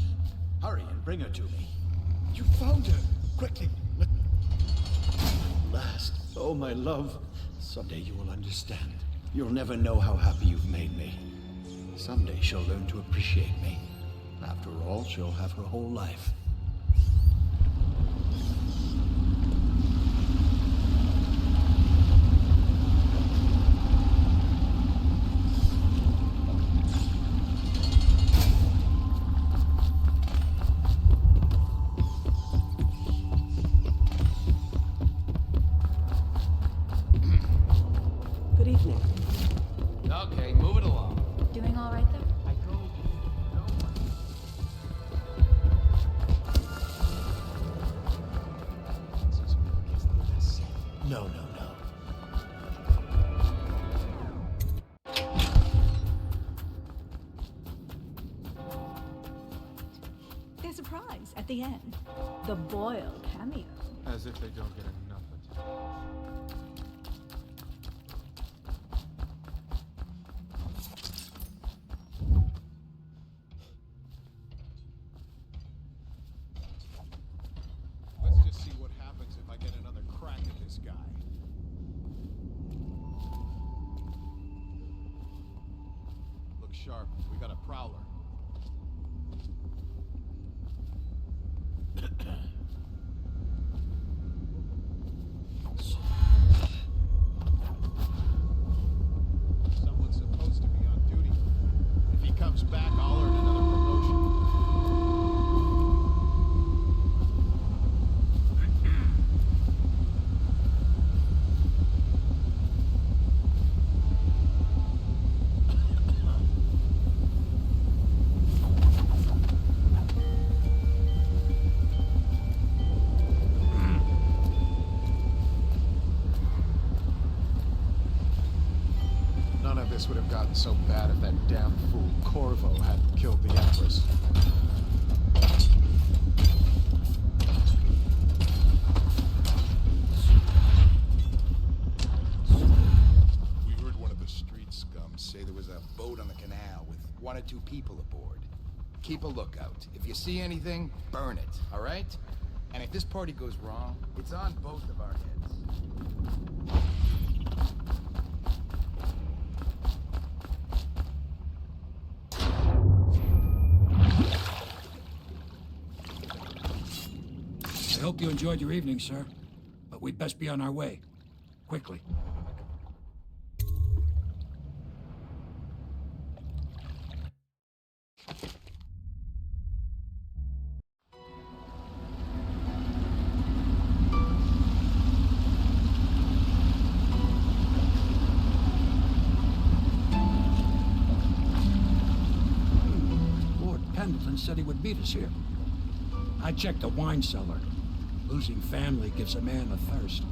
Hurry and bring her to me. You found her! Quickly! Last. Oh, my love. Someday you will understand. You'll never know how happy you've made me. Someday she'll learn to appreciate me. After all, she'll have her whole life. Good evening. Okay, move it along. Doing all right there? No, no, no. There's a prize at the end. The Boyle cameo. As if they don't get enough attention. Let's just see what happens if I get another crack at this guy. Look sharp. We got a prowler. Someone's supposed to be on duty. If he comes back, I'll earn another promotion. this would have gotten so bad if that damn fool Corvo hadn't killed the Empress. We heard one of the street scum say there was a boat on the canal with 1 or 2 people aboard. Keep a lookout. If you see anything, burn it, all right? And if this party goes wrong, it's on both of our heads. I hope you enjoyed your evening, sir. But we'd best be on our way. Quickly. Lord Pendleton said he would meet us here. I checked the wine cellar. Losing family gives a man a thirst.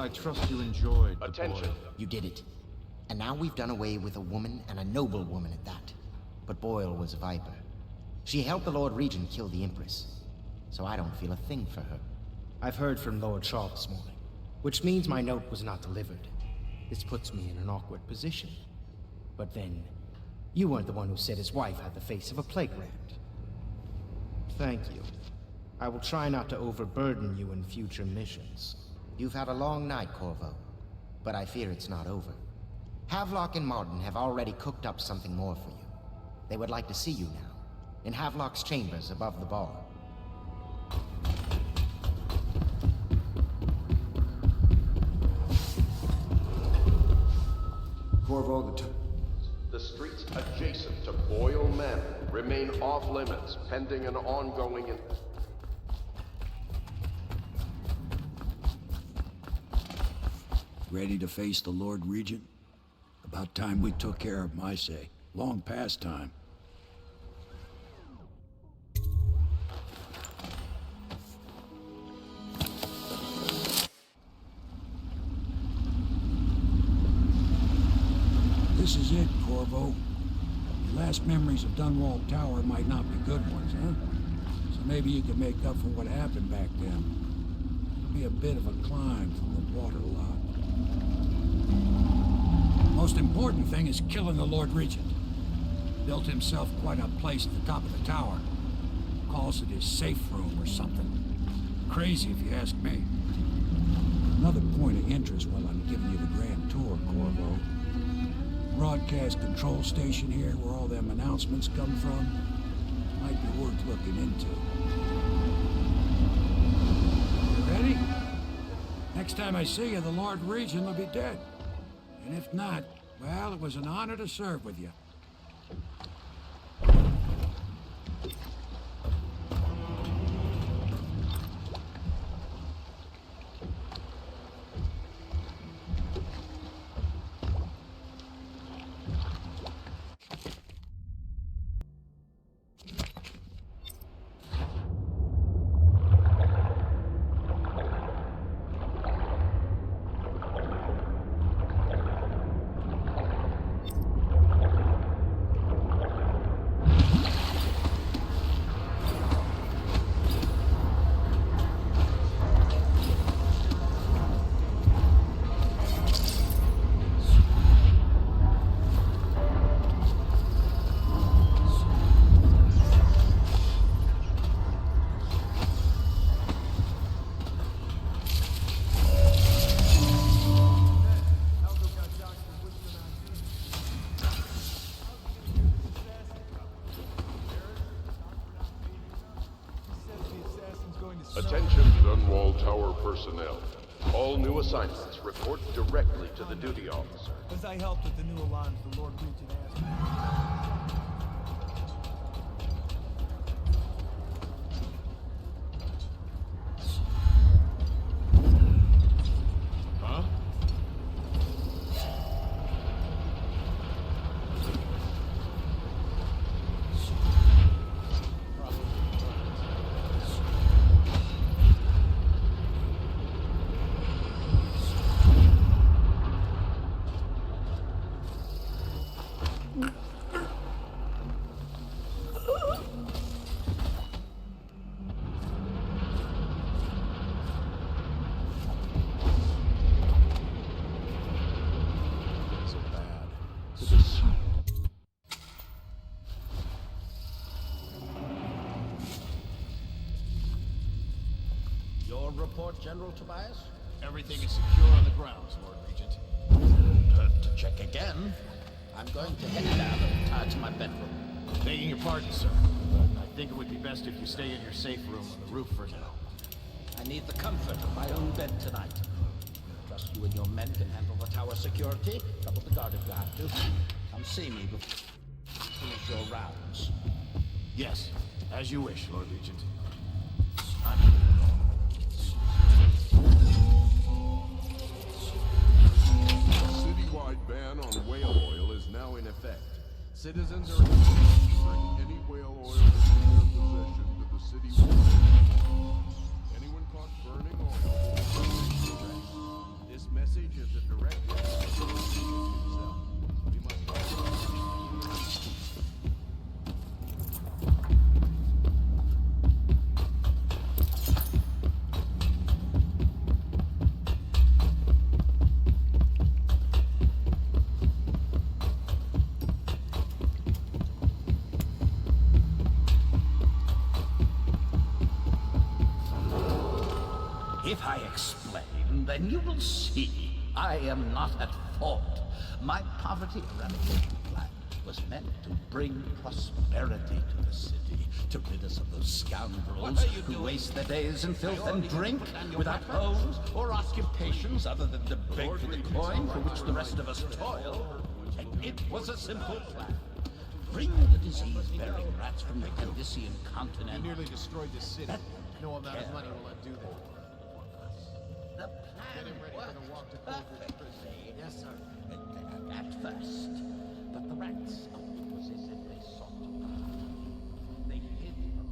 I trust you enjoyed the Attention. boil. You did it. And now we've done away with a woman, and a noble woman at that. But Boyle was a viper. She helped the Lord Regent kill the Empress. So I don't feel a thing for her. I've heard from Lord Shaw this morning, which means my note was not delivered. This puts me in an awkward position. But then, you weren't the one who said his wife had the face of a playground. Thank you. I will try not to overburden you in future missions. You've had a long night, Corvo. But I fear it's not over. Havelock and Martin have already cooked up something more for you. They would like to see you now, in Havelock's chambers above the bar. Corvo, The streets adjacent to Boyle Manor remain off limits pending an ongoing Ready to face the Lord Regent? About time we took care of him, I say. Long past time. This is it, Corvo. Your last memories of Dunwall Tower might not be good ones, huh? So maybe you can make up for what happened back then. It'll be a bit of a climb from the water lot. Most important thing is killing the Lord Regent. Built himself quite a place at the top of the tower. Calls it his safe room or something. Crazy if you ask me. Another point of interest while I'm giving you the grand tour, Corvo. Broadcast control station here where all them announcements come from. Might be worth looking into. You ready? Next time I see you, the Lord Regent will be dead. And if not, well, it was an honor to serve with you. Attention Dunwall Tower personnel. All new assignments report directly to the duty officer. As I helped with the new alarms, the Lord Regent asked me. Huh? Your report, General Tobias? Everything is secure on the grounds, Lord Regent. Hurt to check again. I'm going to head down and retire to my bedroom. Begging your pardon, sir, but I think it would be best if you stay in your safe room on the roof for now. I need the comfort of my own bed tonight. Trust you and your men can handle the tower security. Double the guard if you have to. Come see me before you finish your rounds. Yes, as you wish, Lord Regent. Citywide ban on whale oil is now in effect. Citizens are encouraged to bring any whale oil in their possession to the city wall. Anyone caught burning oil will be arrested. This message is a direct message to himself. We must If I explain, then you will see I am not at fault. My poverty eradication plan was meant to bring prosperity to the city, to rid us of those scoundrels who waste their days in filth and drink without homes or occupations other than to beg for the coin for which the rest of us toil. And it was a simple plan. Bring the disease-bearing rats from the Elysian continent. You nearly destroyed the city. No amount of money will undo that. The plan worked perfectly. Yes, sir. At first, but the rats only possessed they sought to find. They hid from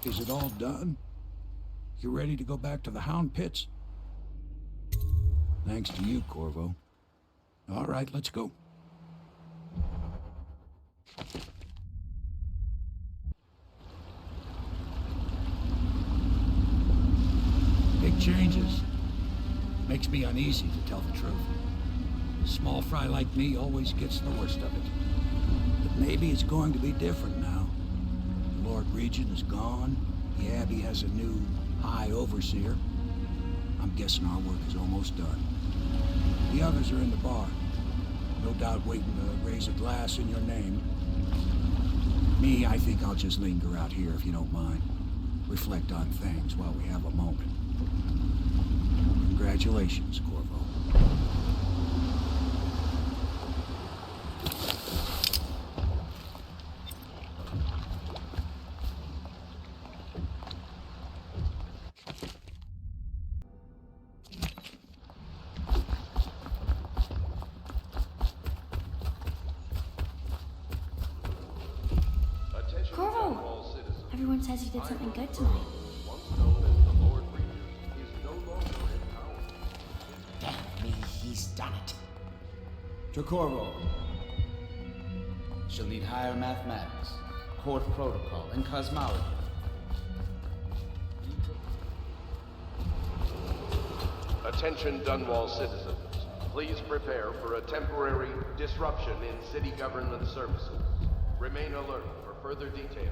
Is it all done? You ready to go back to the Hound Pits? Thanks to you, Corvo. All right, let's go. Big changes. Makes me uneasy, to tell the truth. A small fry like me always gets the worst of it. But maybe it's going to be different now. The Lord Regent is gone. The Abbey has a new High Overseer. I'm guessing our work is almost done. The others are in the bar. No doubt waiting to raise a glass in your name. Me, I think I'll just linger out here if you don't mind. Reflect on things while we have a moment. Congratulations, Corvo. Corvo! Everyone says you did something good tonight. Damn me, he's done it. Corvo. She'll lead higher mathematics, court protocol, and cosmology. Attention Dunwall citizens. Please prepare for a temporary disruption in city government services. Remain alert for further details.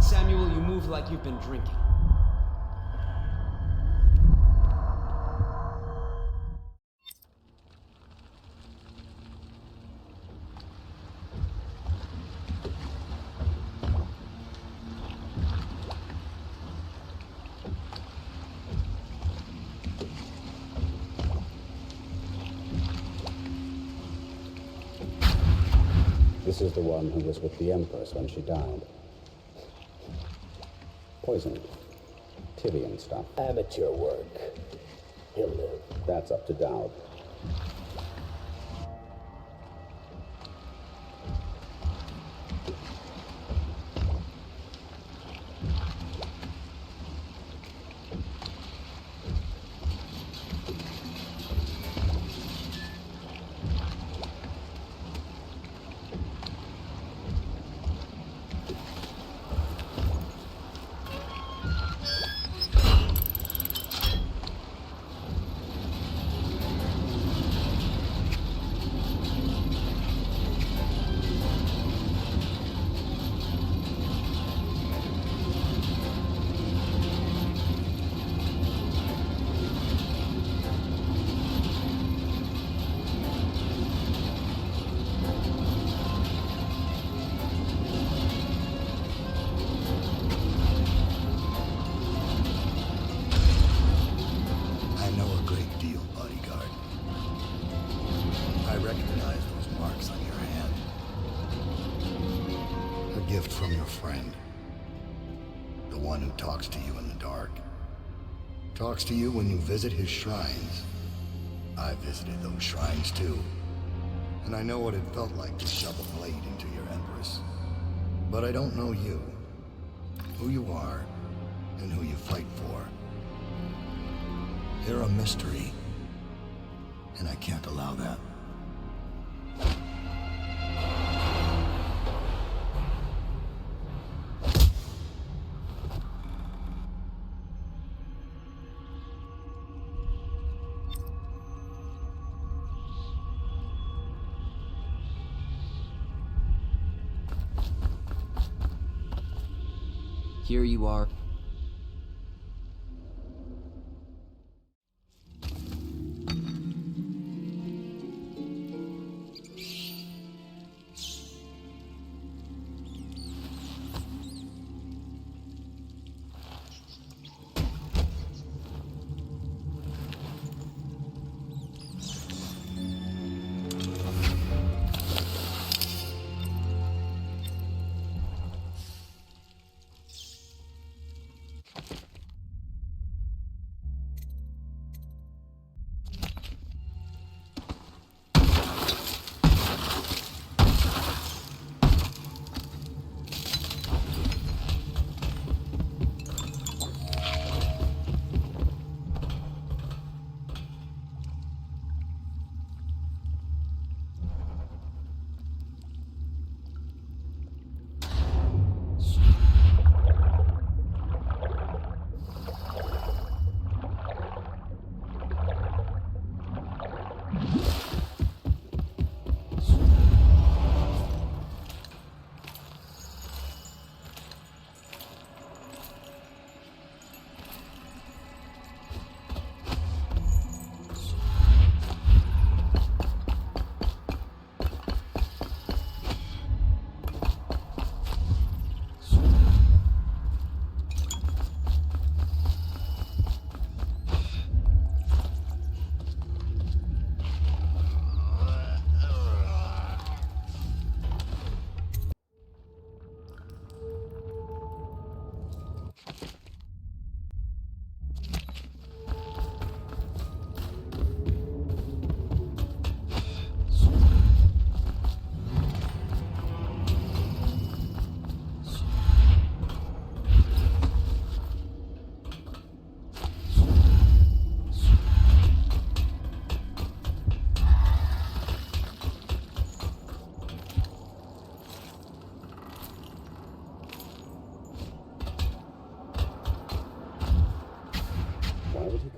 Samuel, you move like you've been drinking. This is the one who was with the Empress when she died. Poisoned. Tivian stuff. Amateur work. He'll live. That's up to Dowd. I know a great deal, bodyguard. I recognize those marks on your hand. A gift from your friend. The one who talks to you in the dark. Talks to you when you visit his shrines. I visited those shrines too. And I know what it felt like to shove a blade into your Empress. But I don't know you. Who you are, and who you fight for. You're a mystery, and I can't allow that. Here you are.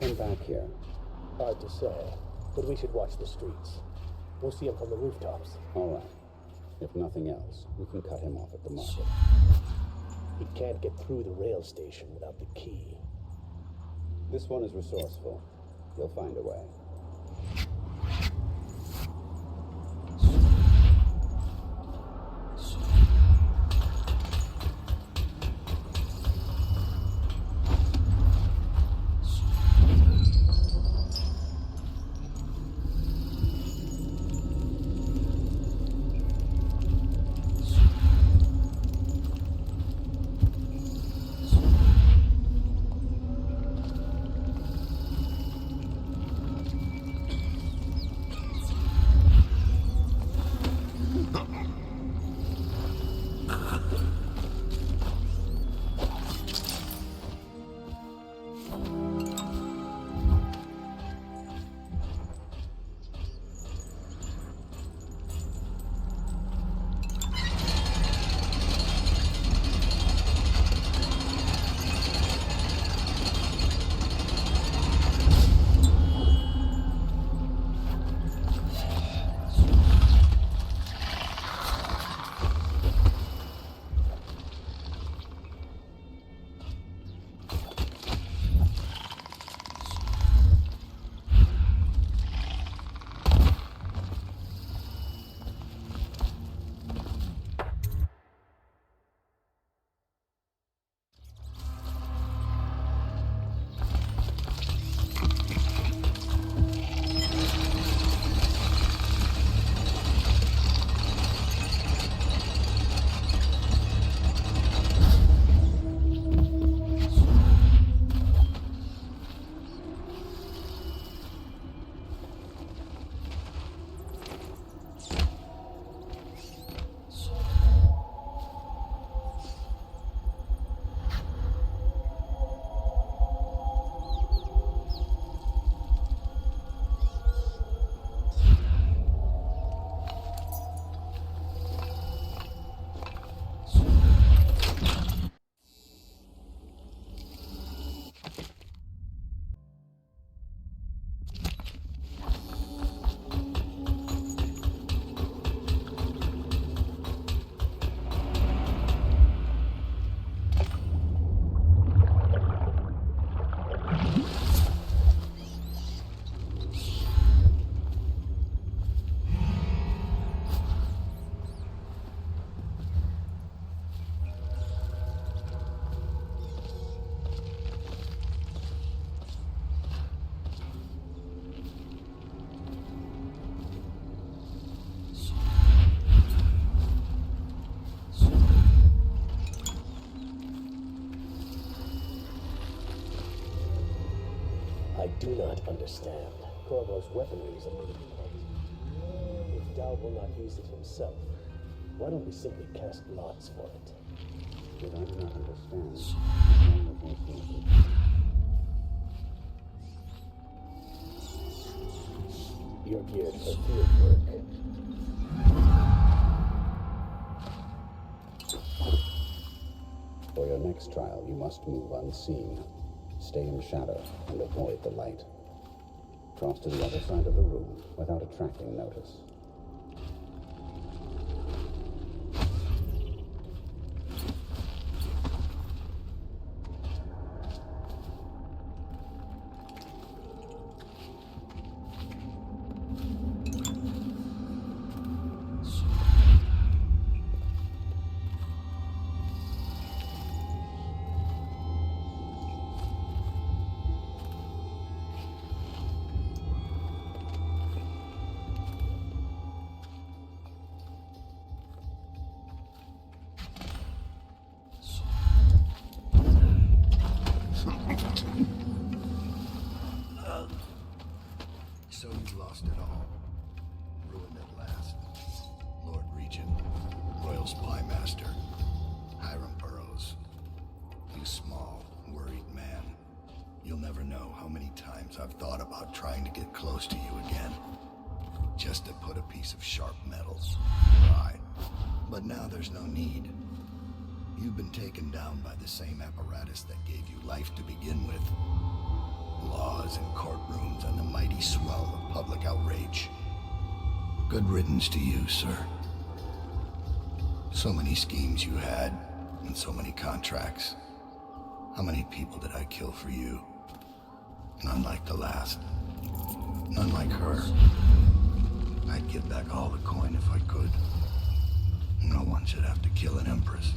come back here? Hard to say, but we should watch the streets. We'll see him from the rooftops. All right. If nothing else, we can cut him off at the market. He can't get through the rail station without the key. This one is resourceful. He'll find a way. I do not understand. Corvo's weaponry is a little clumsy. If Dao will not use it himself, why don't we simply cast lots for it? But I do not understand. You're geared for field work. For your next trial, you must move unseen. Stay in shadow and avoid the light. Cross to the other side of the room without attracting notice. So you've lost it all. Ruined at last. Lord Regent, Royal Spy Master, Hiram Burroughs. You small, worried man. You'll never know how many times I've thought about trying to get close to you again. Just to put a piece of sharp metal in your eye. But now there's no need. You've been taken down by the same apparatus that gave you life to begin with. Laws and courtrooms and the mighty swell of public outrage. Good riddance to you, sir. So many schemes you had, and so many contracts. How many people did I kill for you? None like the last. None like her. I'd give back all the coin if I could. No one should have to kill an empress.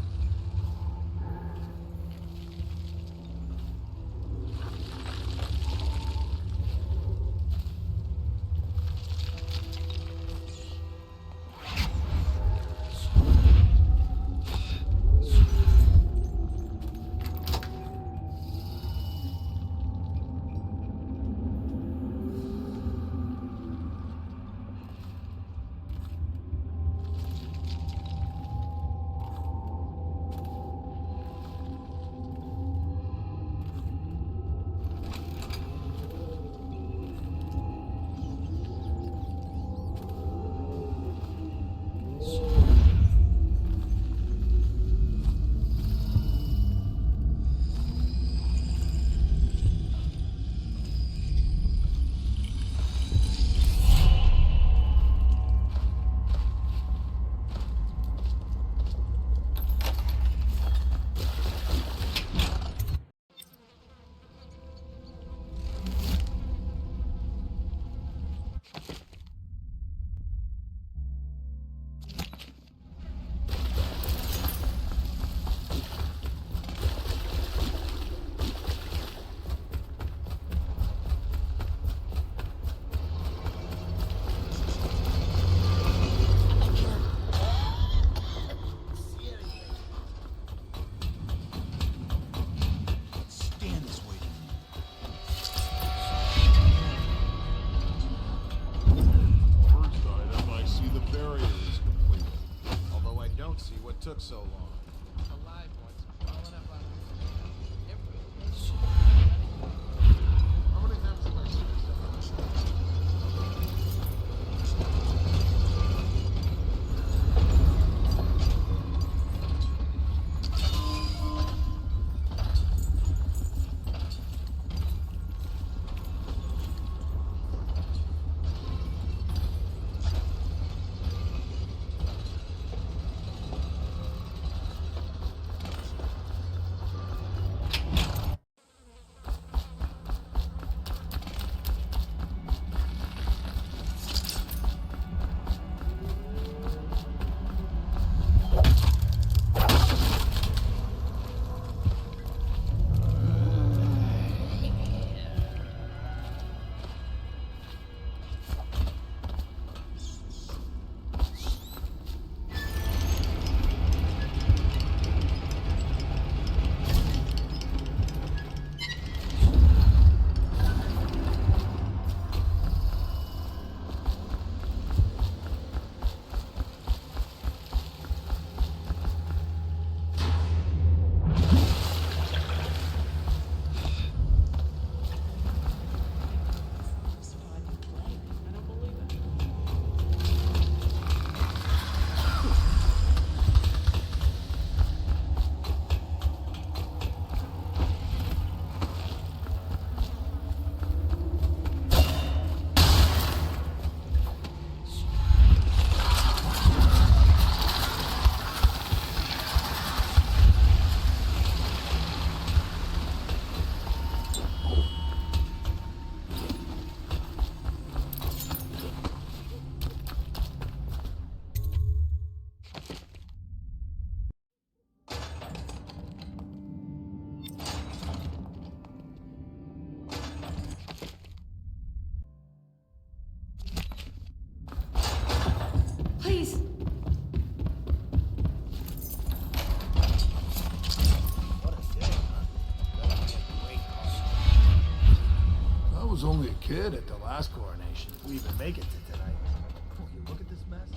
Took so long. Alive ones crawling up out of every How many times have I seen this Please. I was only a kid at the last coronation. If we even make it to tonight. Oh, you look at this mess.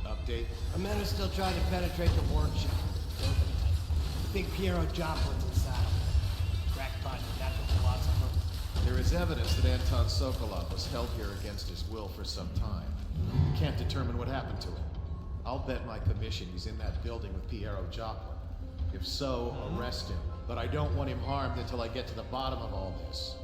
Update. Our men are still trying to penetrate the workshop. Big Piero Joplin's inside. Crackpot, natural philosopher. There is evidence that Anton Sokolov was held here against his will for some time. We can't determine what happened to him. I'll bet my commission he's in that building with Piero Joplin. If so, arrest him. But I don't want him harmed until I get to the bottom of all this.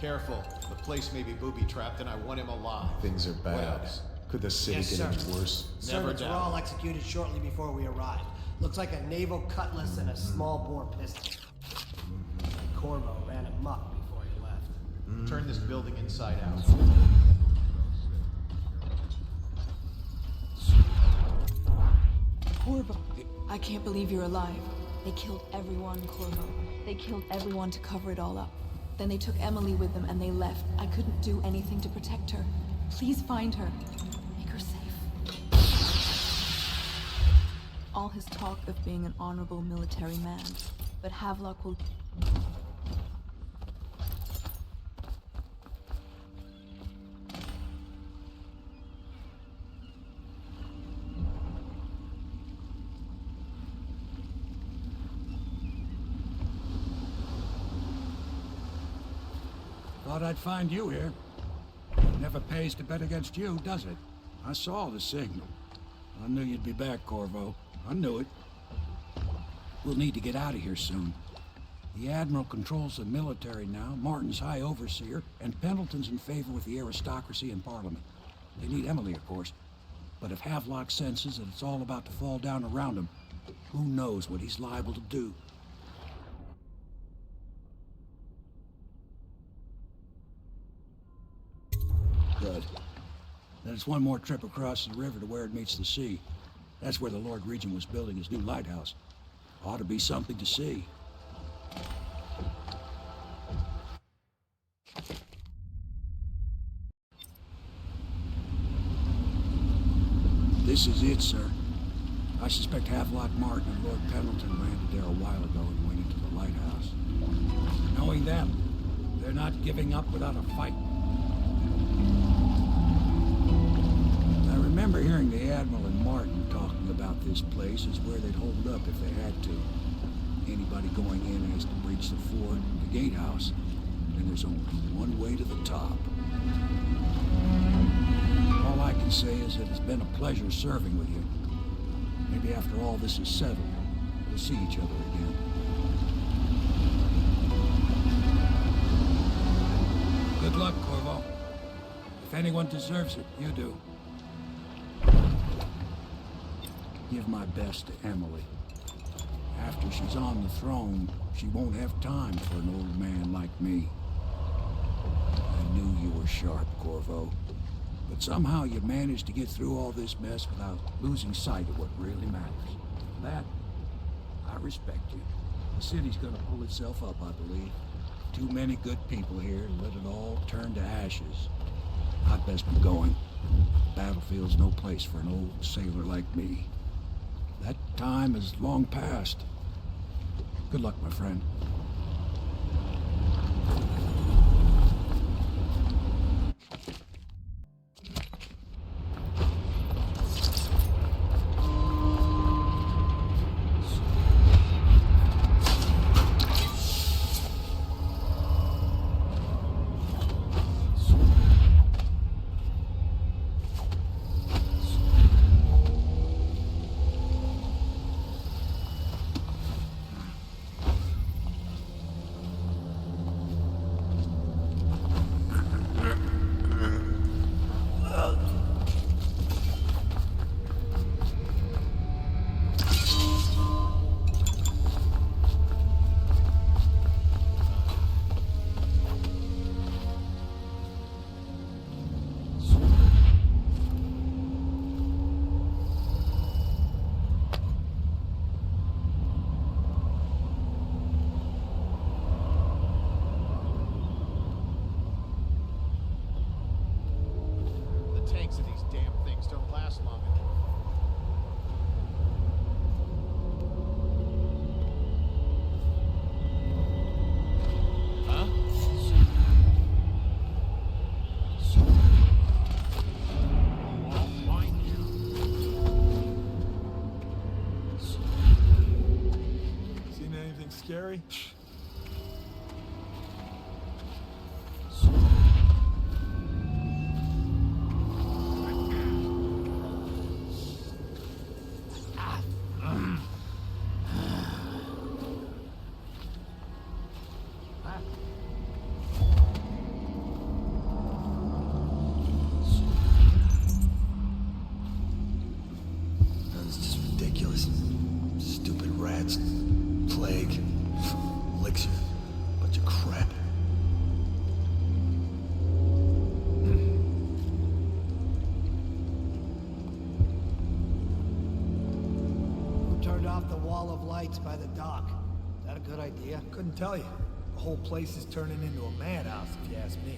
Careful. The place may be booby-trapped and I want him alive. Things are bad. What else? Could the city Yes, get sir. any worse? Servants were all executed shortly before we arrived. Looks like a naval cutlass and a small bore pistol. Corvo ran amok before he left. Turn this building inside out. Corvo, I can't believe you're alive. They killed everyone, Corvo. They killed everyone to cover it all up. Then they took Emily with them and they left. I couldn't do anything to protect her. Please find her. Make her safe. All his talk of being an honorable military man, but Havelock will... Thought I'd find you here. Never pays to bet against you, does it? I saw the signal. I knew you'd be back, Corvo. I knew it. We'll need to get out of here soon. The Admiral controls the military now, Martin's High Overseer, and Pendleton's in favor with the aristocracy and Parliament. They need Emily, of course. But if Havelock senses that it's all about to fall down around him, who knows what he's liable to do? Good. Then it's one more trip across the river to where it meets the sea. That's where the Lord Regent was building his new lighthouse. Ought to be something to see. This is it, sir. I suspect Havelock Martin and Lord Pendleton landed there a while ago and went into the lighthouse. Knowing them, they're not giving up without a fight. I remember hearing the Admiral and Martin talking about this place as where they'd hold up if they had to. Anybody going in has to breach the fort, the gatehouse, and there's only one way to the top. All I can say is that it's been a pleasure serving with you. Maybe after all this is settled, we'll see each other again. Good luck, Corvo. If anyone deserves it, you do. Give my best to Emily. After she's on the throne, she won't have time for an old man like me. I knew you were sharp, Corvo. But somehow you managed to get through all this mess without losing sight of what really matters. For that, I respect you. The city's gonna pull itself up, I believe. Too many good people here to let it all turn to ashes. I'd best be going. Battlefield's no place for an old sailor like me. That time is long past. Good luck, my friend. Tanks of these damn things don't last long anymore. Huh? I'll find you. Seen anything scary? lights by the dock. Is that a good idea? Couldn't tell you. The whole place is turning into a madhouse, if you ask me.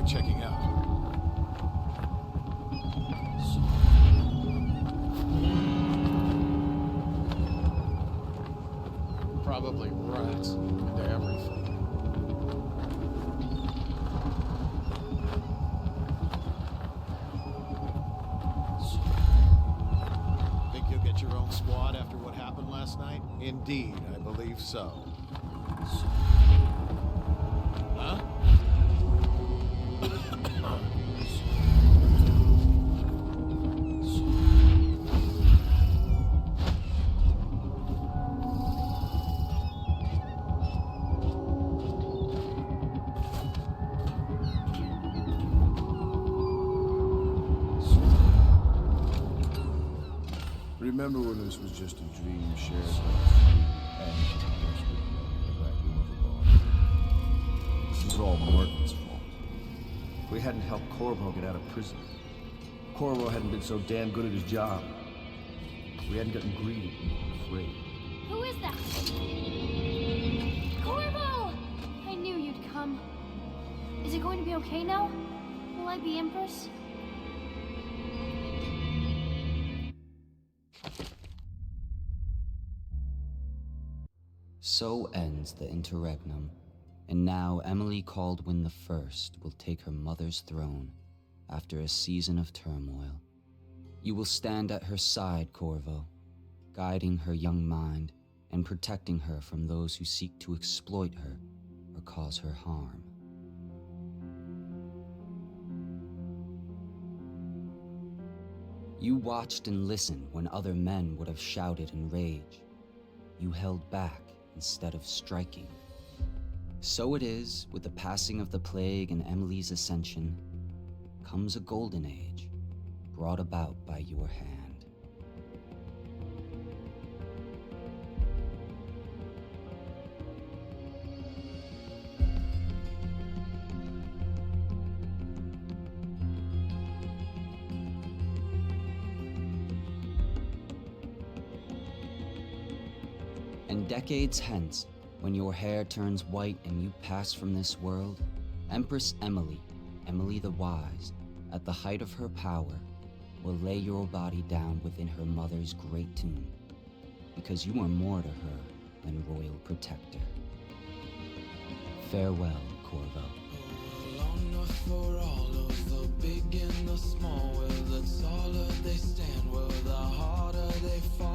Checking out. Probably rats into everything. Think you'll get your own squad after what happened last night? Indeed, I believe so. Huh? Remember when this was just a dream shared and the back room of the bar? This is all Martin's fault. If we hadn't helped Corvo get out of prison, Corvo hadn't been so damn good at his job. We hadn't gotten greedy and afraid. Who is that? Corvo! I knew you'd come. Is it going to be okay now? Will I be Empress? So ends the interregnum, and now Emily Caldwin I will take her mother's throne after a season of turmoil. You will stand at her side, Corvo, guiding her young mind and protecting her from those who seek to exploit her or cause her harm. You watched and listened when other men would have shouted in rage. You held back instead of striking. So it is, with the passing of the plague and Emily's ascension, comes a golden age, brought about by your hand. And decades hence, when your hair turns white and you pass from this world, Empress Emily, Emily the Wise, at the height of her power, will lay your body down within her mother's great tomb, because you are more to her than royal protector. Farewell, Corvo. Long enough for all of the big and the small, where the taller they stand, where the harder they fall.